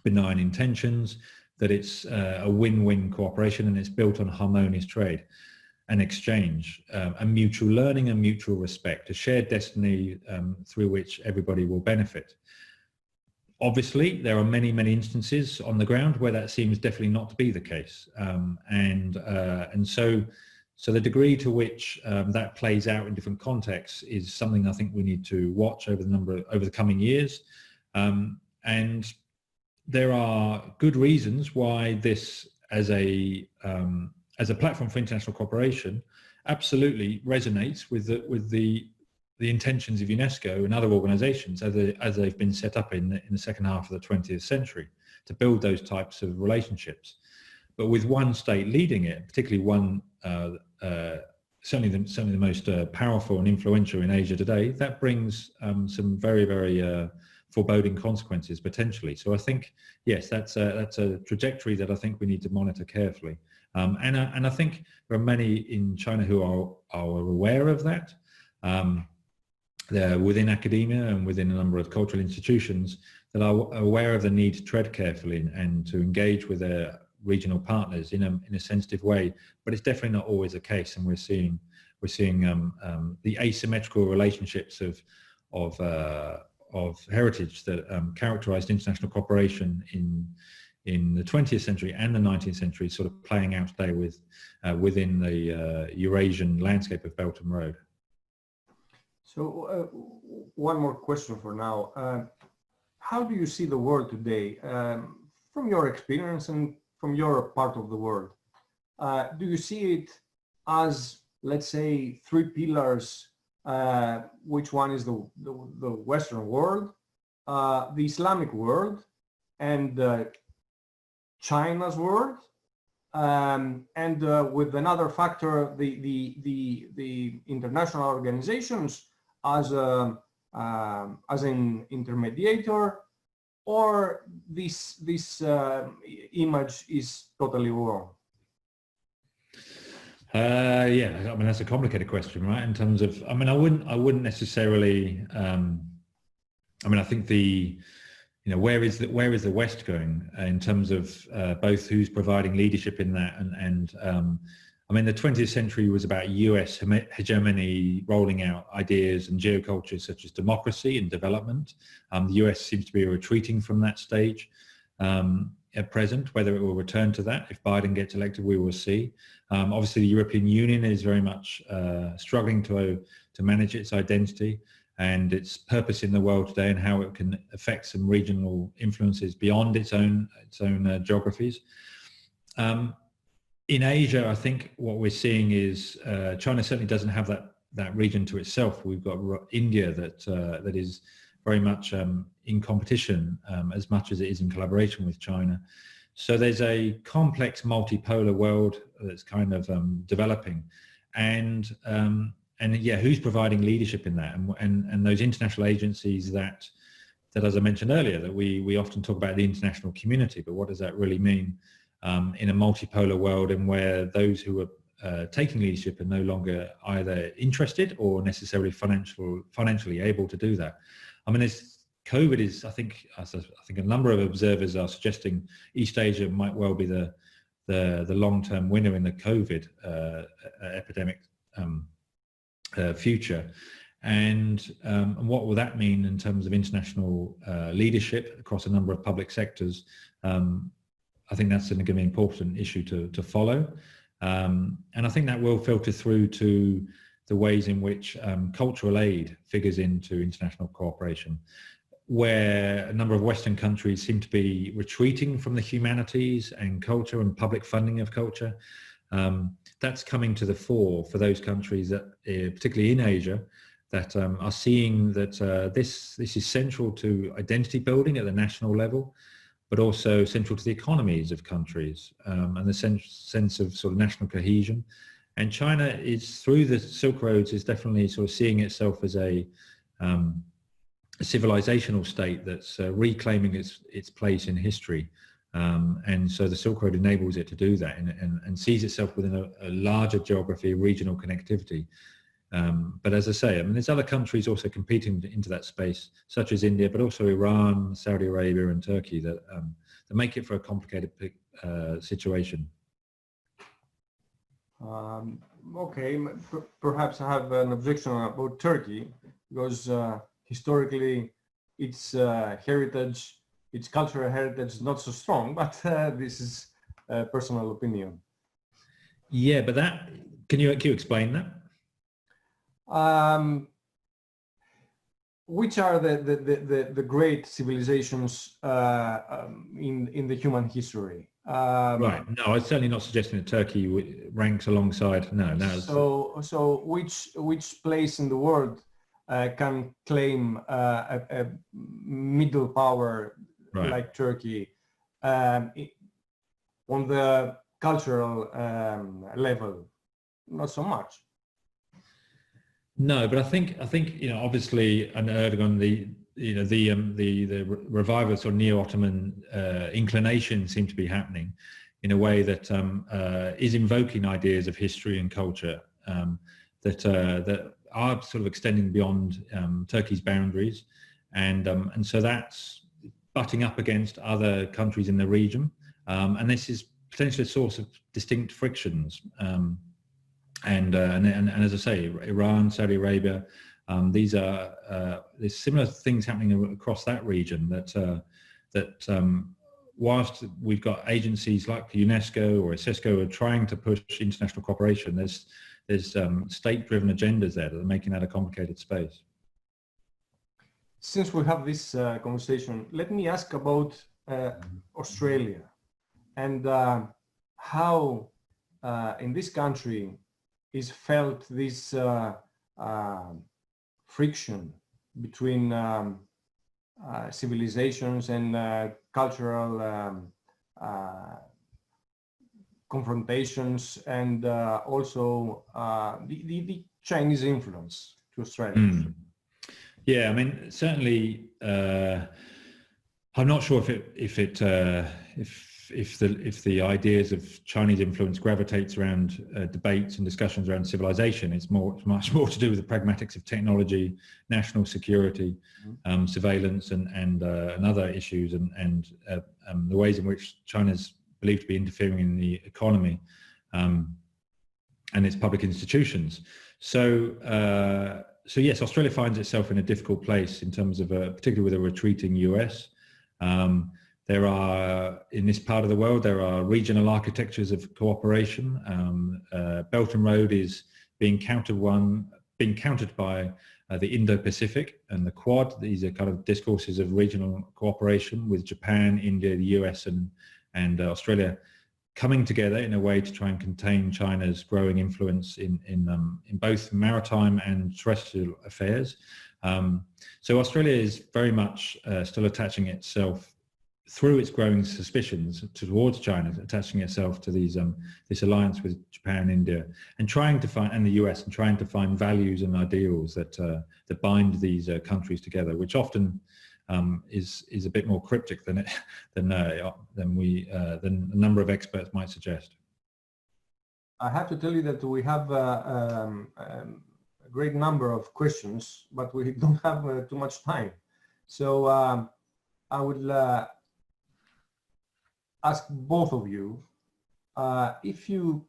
benign intentions, that it's a win-win cooperation, and it's built on harmonious trade and exchange, and mutual learning and mutual respect, a shared destiny through which everybody will benefit. Obviously, there are many, many instances on the ground where that seems definitely not to be the case, and so the degree to which that plays out in different contexts is something I think we need to watch over the coming years, and there are good reasons why this, as a platform for international cooperation, absolutely resonates with the intentions of UNESCO and other organizations as they've been set up in the second half of the 20th century to build those types of relationships. But with one state leading it, particularly one, certainly the most powerful and influential in Asia today, that brings some very, very foreboding consequences potentially. So I think, yes, that's a trajectory that I think we need to monitor carefully. And I think there are many in China who are aware of that. within academia and within a number of cultural institutions that are aware of the need to tread carefully and to engage with their regional partners in a sensitive way. But it's definitely not always the case, and we're seeing the asymmetrical relationships of heritage that characterized international cooperation in the 20th century and the 19th century sort of playing out today within the Eurasian landscape of Belt and Road. So one more question for now. How do you see the world today from your experience and from your part of the world? Do you see it as, let's say, three pillars, which one is the Western world, the Islamic world, and China's world, and with another factor, the international organizations as an intermediator, or this image is totally wrong? Yeah, I mean, that's a complicated question, right? In terms of, I mean, I wouldn't necessarily. I mean, I think where is the West going in terms of both who's providing leadership in that and I mean, the 20th century was about US hegemony, rolling out ideas and geocultures such as democracy and development. The US seems to be retreating from that stage at present. Whether it will return to that, if Biden gets elected, we will see. Obviously, the European Union is very much struggling to manage its identity and its purpose in the world today, and how it can affect some regional influences beyond its own geographies. In Asia, I think what we're seeing is China certainly doesn't have that region to itself. We've got India that is very much in competition as much as it is in collaboration with China. So there's a complex multipolar world that's kind of developing, and yeah, who's providing leadership in that, and those international agencies that as I mentioned earlier, that we often talk about the international community, but what does that really mean in a multipolar world, and where those who are taking leadership are no longer either interested or necessarily financially able to do that. I mean, COVID is, I think a number of observers are suggesting East Asia might well be the long-term winner in the COVID epidemic future. And what will that mean in terms of international leadership across a number of public sectors? I think that's going to be an important issue to follow. And I think that will filter through to the ways in which cultural aid figures into international cooperation, where a number of Western countries seem to be retreating from the humanities and culture and public funding of culture. That's coming to the fore for those countries that, particularly in Asia, that are seeing that this is central to identity building at the national level, but also central to the economies of countries and the sense of sort of national cohesion. And China is, through the Silk Roads, is definitely sort of seeing itself as a civilizational state that's reclaiming its place in history. And so the Silk Road enables it to do that and sees itself within a larger geography, regional connectivity. But as I say, I mean, there's other countries also competing into that space, such as India, but also Iran, Saudi Arabia, and Turkey that make it for a complicated situation. Okay, perhaps I have an objection about Turkey, because historically its heritage, its cultural heritage is not so strong, but this is a personal opinion. Yeah, but can you explain that? Which are the great civilizations in the human history? Right. No, I'm certainly not suggesting that Turkey ranks alongside. No. So which place in the world can claim a middle power like Turkey on the cultural level? Not so much. No, but I think obviously under Erdogan the revival of sort of neo-Ottoman inclination seemed to be happening in a way that is invoking ideas of history and culture that are sort of extending beyond Turkey's boundaries, and so that's butting up against other countries in the region, and this is potentially a source of distinct frictions. And as I say, Iran, Saudi Arabia, there's similar things happening across that region that whilst we've got agencies like UNESCO or CESCO are trying to push international cooperation, there's state-driven agendas there that are making that a complicated space. Since we have this conversation, let me ask about Australia and how in this country is felt this friction between civilizations and cultural confrontations, and also the Chinese influence to Australia. Yeah, I mean, certainly, I'm not sure if the ideas of Chinese influence gravitates around debates and discussions around civilization. It's much more to do with the pragmatics of technology, national security, surveillance, and other issues, and the ways in which China's believed to be interfering in the economy and its public institutions. So yes, Australia finds itself in a difficult place in terms of, particularly with a retreating US. There are, in this part of the world, there are regional architectures of cooperation. Belt and Road is being countered by the Indo-Pacific and the Quad. These are kind of discourses of regional cooperation with Japan, India, the US, and Australia coming together in a way to try and contain China's growing influence in both maritime and terrestrial affairs. So Australia is very much still attaching itself, through its growing suspicions towards China, attaching itself to this alliance with Japan, India, and trying to find, and the US, and trying to find values and ideals that bind these countries together, which often is a bit more cryptic than a number of experts might suggest. I have to tell you that we have a great number of questions, but we don't have too much time. So I would ask both of you if you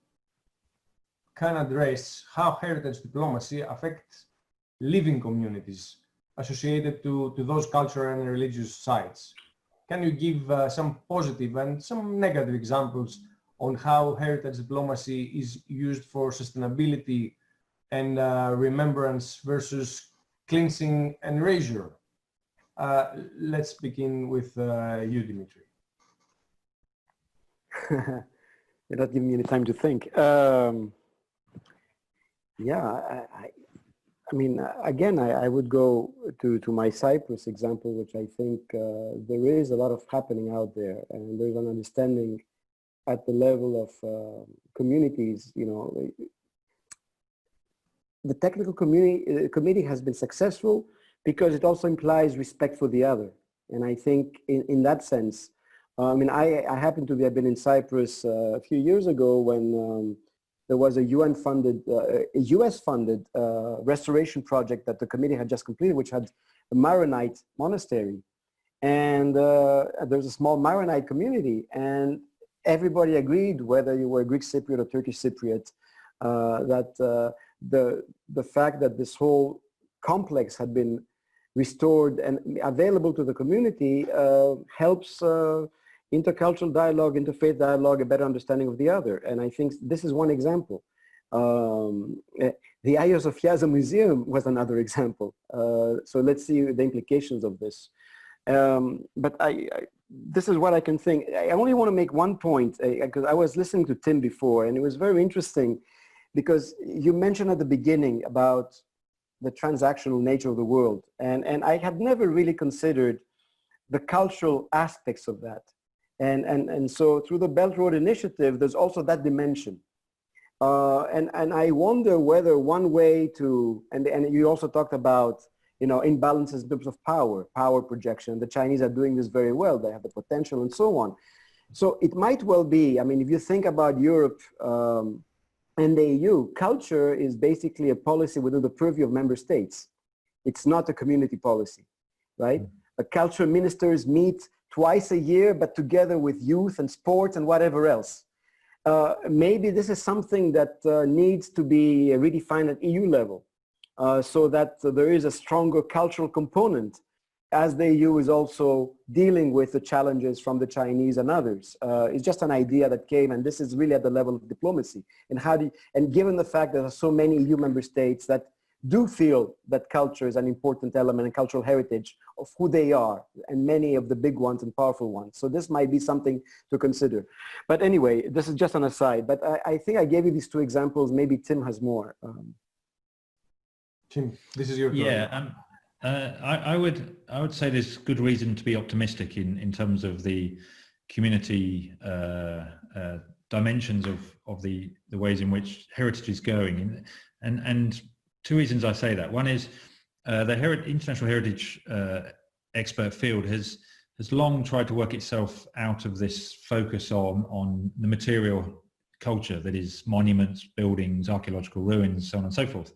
can address how heritage diplomacy affects living communities associated to those cultural and religious sites. Can you give some positive and some negative examples on how heritage diplomacy is used for sustainability and remembrance versus cleansing and erasure? Let's begin with you, Dimitri. You're not giving me any time to think. I mean, again, I would go to my Cyprus example, which I think there is a lot of happening out there, and there's an understanding at the level of communities. You know, the technical committee has been successful because it also implies respect for the other, and I think in that sense, I mean, I happen to have been in Cyprus a few years ago when there was a US-funded restoration project that the committee had just completed, which had a Maronite monastery. And there's a small Maronite community, and everybody agreed, whether you were Greek Cypriot or Turkish Cypriot, that the fact that this whole complex had been restored and available to the community helps intercultural dialogue, interfaith dialogue, a better understanding of the other. And I think this is one example. The Hagia Sophia Museum was another example. So let's see the implications of this. But this is what I can think. I only want to make one point, because I was listening to Tim before, and it was very interesting because you mentioned at the beginning about the transactional nature of the world. And I had never really considered the cultural aspects of that. And so through the Belt Road Initiative, there's also that dimension. And I wonder whether one way to, and you also talked about, you know, imbalances in terms of power projection. The Chinese are doing this very well. They have the potential and so on. So it might well be, I mean, if you think about Europe in the EU, culture is basically a policy within the purview of member states. It's not a community policy, right? Culture ministers meet twice a year, but together with youth and sports and whatever else. Maybe this is something that needs to be redefined at EU level, so that there is a stronger cultural component, as the EU is also dealing with the challenges from the Chinese and others. It's just an idea that came, and this is really at the level of diplomacy. And given the fact that there are so many EU member states that do feel that culture is an important element and cultural heritage of who they are, and many of the big ones and powerful ones. So this might be something to consider. But anyway, this is just an aside. But I think I gave you these two examples. Maybe Tim has more. Tim, this is your turn. Yeah, I would say there's good reason to be optimistic in terms of the community dimensions of the ways in which heritage is going, and two reasons I say that. One is the international heritage expert field has long tried to work itself out of this focus on the material culture, that is monuments, buildings, archaeological ruins, so on and so forth,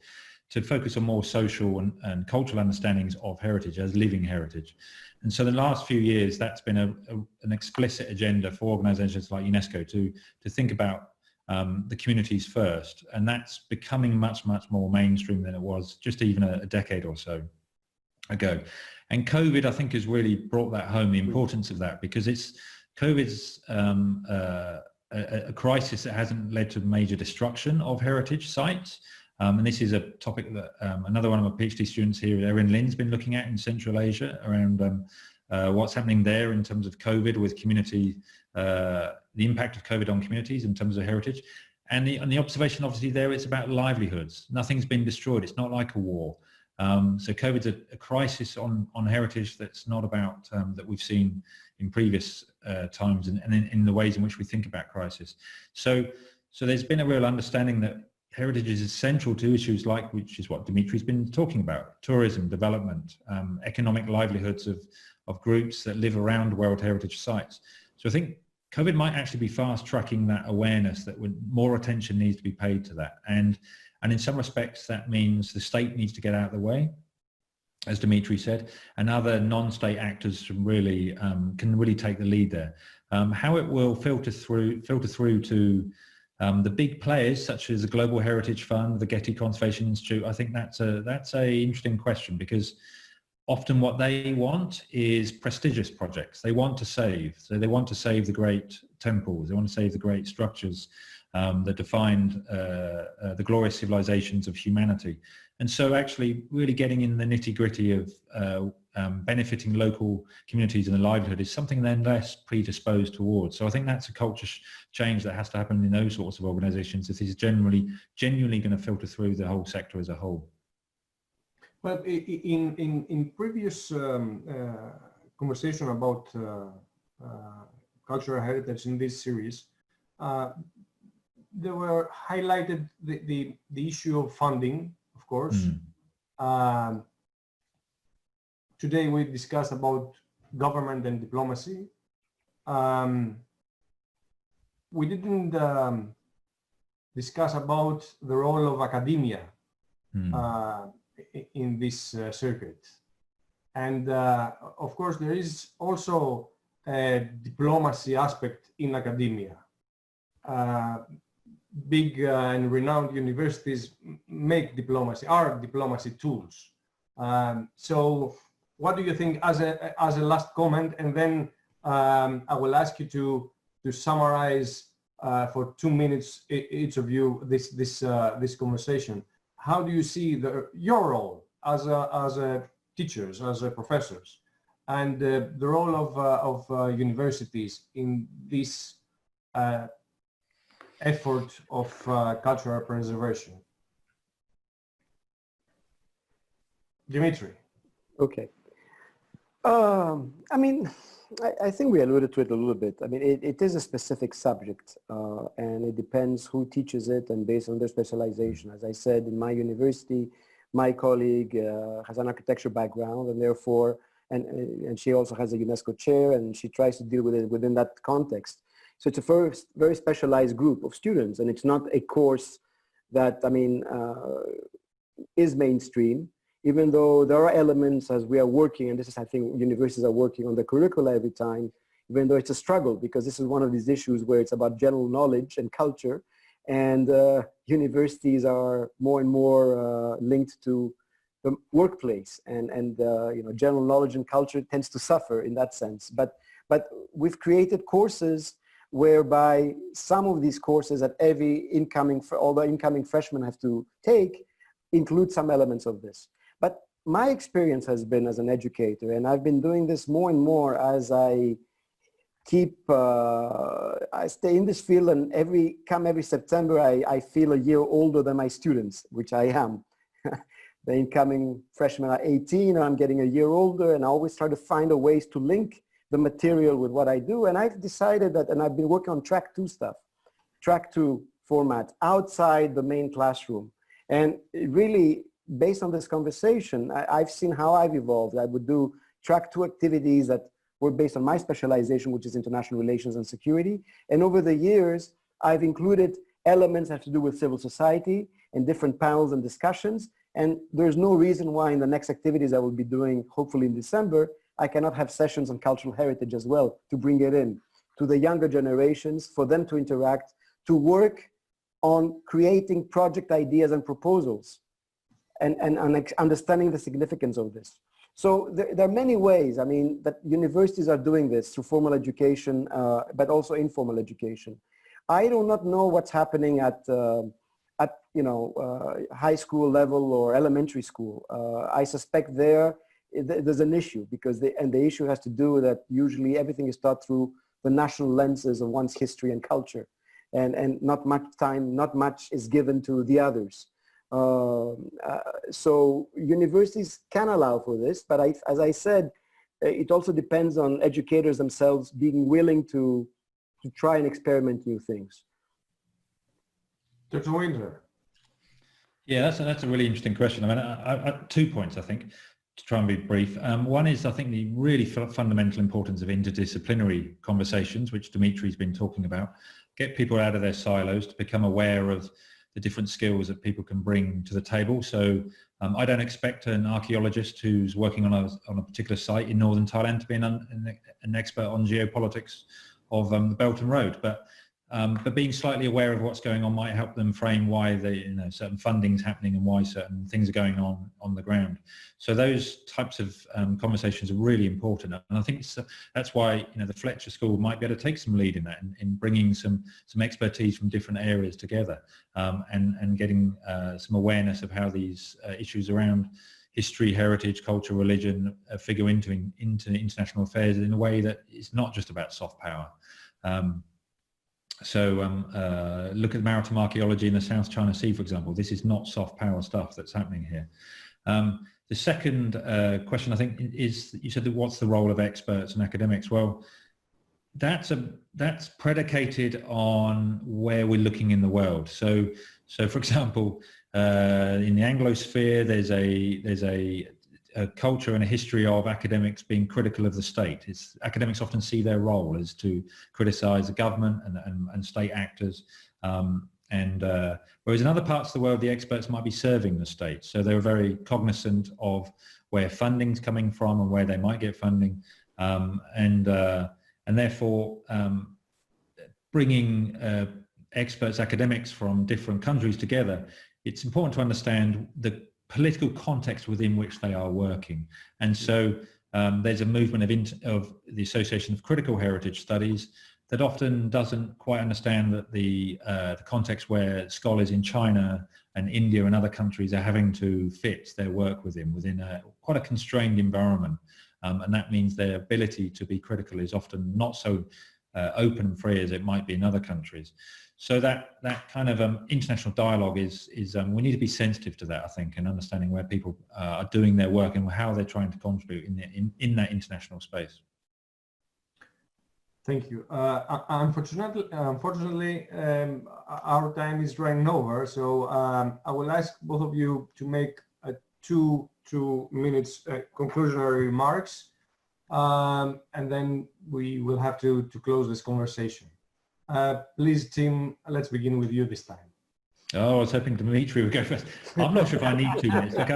to focus on more social and cultural understandings of heritage as living heritage. And so the last few years, that's been an explicit agenda for organizations like UNESCO to think about the communities first. And that's becoming much, much more mainstream than it was just even a decade or so ago. And COVID, I think, has really brought that home, the importance of that, because COVID's a crisis that hasn't led to major destruction of heritage sites. And this is a topic that another one of my PhD students here, Erin Lynn's been looking at in Central Asia around what's happening there in terms of COVID with community, the impact of COVID on communities in terms of heritage. And the observation obviously there, it's about livelihoods. Nothing's been destroyed. It's not like a war. So COVID's a crisis on heritage that's not about, that we've seen in previous times and in the ways in which we think about crisis. So there's been a real understanding that heritage is essential to issues like, which is what Dimitri's been talking about, tourism, development, economic livelihoods of groups that live around World Heritage Sites. So I think COVID might actually be fast tracking that awareness that more attention needs to be paid to that. And in some respects, that means the state needs to get out of the way, as Dimitri said, and other non-state actors can really take the lead there. How it will filter through to the big players such as the Global Heritage Fund, the Getty Conservation Institute, I think that's a interesting question, because often what they want is prestigious projects. They want to save. So they want to save the great temples. They want to save the great structures that defined the glorious civilizations of humanity. And so actually really getting in the nitty-gritty of benefiting local communities and the livelihood is something they're less predisposed towards. So I think that's a culture change that has to happen in those sorts of organizations if this is genuinely going to filter through the whole sector as a whole. Well, in previous conversation about cultural heritage in this series, there were highlighted the issue of funding, of course. Today we discussed about government and diplomacy. We didn't discuss about the role of academia in this circuit. And of course, there is also a diplomacy aspect in academia. Big and renowned universities make diplomacy, are diplomacy tools. So what do you think as a last comment? And then I will ask you to summarize for 2 minutes each of you this conversation. How do you see your role as a teachers, as a professors, and the role of universities in this effort of cultural preservation? Dimitri. Okay. I mean, I think we alluded to it a little bit. I mean, it is a specific subject, and it depends who teaches it and based on their specialization. As I said, in my university, my colleague has an architecture background, and therefore, and she also has a UNESCO chair, and she tries to deal with it within that context. So it's a very specialized group of students, and it's not a course that, I mean, is mainstream, even though there are elements as we are working, and this is, I think, universities are working on the curricula every time, even though it's a struggle, because this is one of these issues where it's about general knowledge and culture, and universities are more and more linked to the workplace, and you know, general knowledge and culture tends to suffer in that sense. But we've created courses whereby some of these courses that all the incoming freshmen have to take include some elements of this. But my experience has been as an educator, and I've been doing this more and more as I I stay in this field, and every September, I feel a year older than my students, which I am. The incoming freshmen are 18, and I'm getting a year older, and I always try to find ways to link the material with what I do. And I've decided that, and I've been working on track 2 stuff, track 2 format outside the main classroom. And really, based on this conversation, I've seen how I've evolved. I would do track 2 activities that were based on my specialization, which is international relations and security. And over the years, I've included elements that have to do with civil society and different panels and discussions. And there's no reason why in the next activities I will be doing, hopefully in December, I cannot have sessions on cultural heritage as well, to bring it in to the younger generations, for them to interact, to work on creating project ideas and proposals, and understanding the significance of this. So there are many ways, I mean, that universities are doing this through formal education, but also informal education. I do not know what's happening at you know, high school level or elementary school. I suspect there's an issue, because the issue has to do with that usually everything is taught through the national lenses of one's history and culture, and not much is given to the others. So universities can allow for this, but as I said, it also depends on educators themselves being willing to try and experiment new things. Dr. Winter. Yeah, that's a really interesting question. I mean, I 2 points, I think, to try and be brief. One is, I think, the really fundamental importance of interdisciplinary conversations, which Dimitri's been talking about. Get people out of their silos to become aware of the different skills that people can bring to the table. So I don't expect an archaeologist who's working on a particular site in northern Thailand to be an expert on geopolitics of the Belt and Road, but being slightly aware of what's going on might help them frame why certain funding's happening and why certain things are going on the ground. So those types of conversations are really important, and I think that's why the Fletcher School might be able to take some lead in that, in bringing some expertise from different areas together, and getting some awareness of how these issues around history, heritage, culture, religion figure into international affairs in a way that is not just about soft power. Look at maritime archaeology in the South China Sea, for example. This is not soft power stuff that's happening here. The second question, I think, is, you said, what's the role of experts and academics? Well, that's predicated on where we're looking in the world. So for example, in the Anglosphere, there's a culture and a history of academics being critical of the state. Academics often see their role as to criticize the government and state actors. Whereas in other parts of the world, the experts might be serving the state. So they're very cognizant of where funding's coming from and where they might get funding. And therefore, bringing experts, academics from different countries together, it's important to understand the political context within which they are working. And so there's a movement of the Association of Critical Heritage Studies that often doesn't quite understand that the context where scholars in China and India and other countries are having to fit their work within quite a constrained environment. And that means their ability to be critical is often not so open and free as it might be in other countries. So that kind of international dialogue is we need to be sensitive to that, I think, and understanding where people are doing their work and how they're trying to contribute in that international space. Thank you. Unfortunately, our time is running over, so I will ask both of you to make 2 minutes conclusionary remarks, and then we will have to close this conversation. Please, Tim, let's begin with you this time. Oh, I was hoping Dimitri would go first. I'm not sure if I need 2 minutes. Look,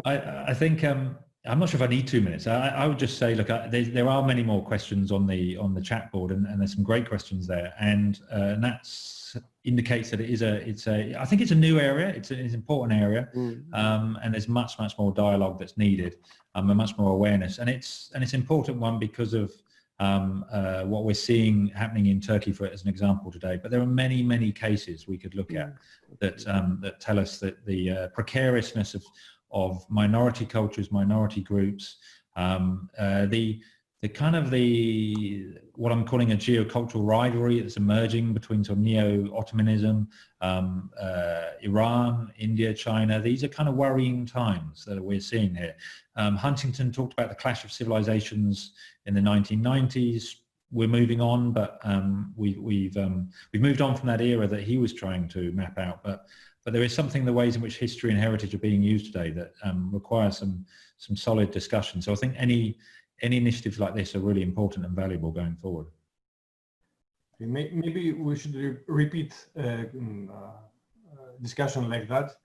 I think I'm not sure if I need 2 minutes. I would just say, look, there are many more questions on the chat board, and there's some great questions there, and that indicates that I think it's a new area. It's an important area, and there's much more dialogue that's needed, and much more awareness, and it's an important one because of what we're seeing happening in Turkey, as an example today. But there are many cases we could look at that tell us that the precariousness of minority cultures, minority groups, the kind of what I'm calling a geocultural rivalry that's emerging between sort of neo-Ottomanism, Iran, India, China. These are kind of worrying times that we're seeing here. Huntington talked about the clash of civilizations in the 1990s. We're moving on, but we've moved on from that era that he was trying to map out. But there is something in the ways in which history and heritage are being used today that require some solid discussion. So I think any initiatives like this are really important and valuable going forward. Maybe we should repeat discussion like that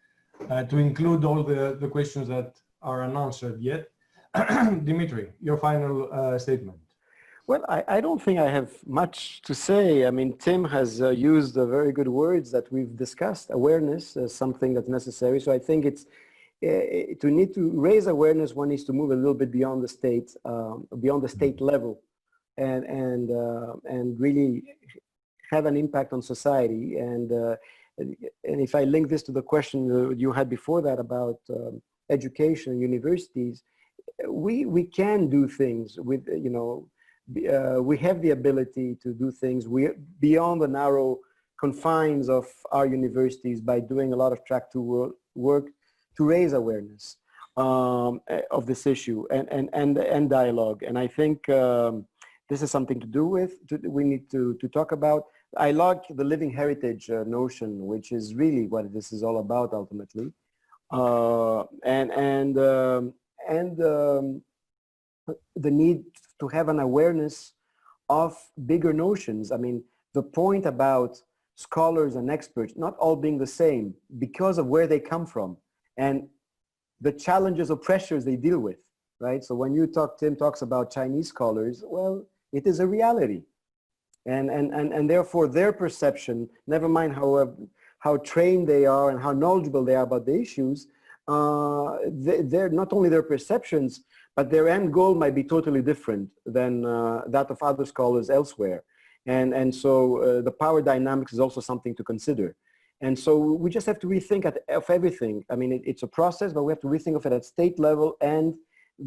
to include all the questions that are unanswered yet. Dimitri, your final statement. Well, I don't think I have much to say. I mean, Tim has used very good words that we've discussed. Awareness is something that's necessary. So I think it's to need to raise awareness, one needs to move a little bit beyond the state level, and really have an impact on society. And if I link this to the question you had before that about education and universities, we can do things with, we have the ability to do things beyond the narrow confines of our universities by doing a lot of track to work to raise awareness of this issue and dialogue. And I think this is something to do with, we need to talk about. I like the living heritage notion, which is really what this is all about ultimately. The need to have an awareness of bigger notions. I mean, the point about scholars and experts not all being the same because of where they come from and the challenges or pressures they deal with, right? So when Tim talks about Chinese scholars, well, it is a reality. And therefore their perception, never mind how trained they are and how knowledgeable they are about the issues, they're not only their perceptions, but their end goal might be totally different than that of other scholars elsewhere. And so the power dynamics is also something to consider. And so we just have to rethink of everything. I mean, it's a process, but we have to rethink of it at state level and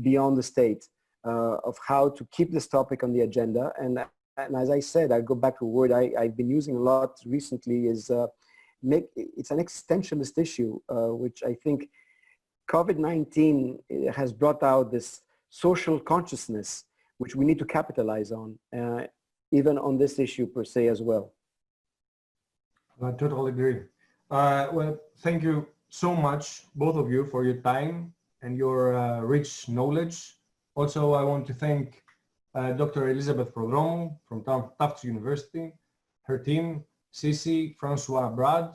beyond the state of how to keep this topic on the agenda. And as I said, I go back to a word I've been using a lot recently is it's an existentialist issue, which I think COVID-19 has brought out this social consciousness, which we need to capitalize on, even on this issue per se as well. I totally agree. Well, thank you so much, both of you, for your time and your rich knowledge. Also, I want to thank Dr. Elizabeth Prodromou from Tufts University, her team, Sisi, Francois Brad,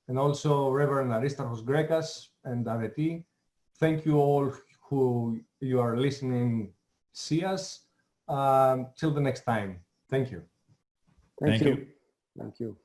and also Reverend Aristarchos Grekas and Areti. Thank you all who you are listening, see us. Till the next time. Thank you. Thank you. Thank you.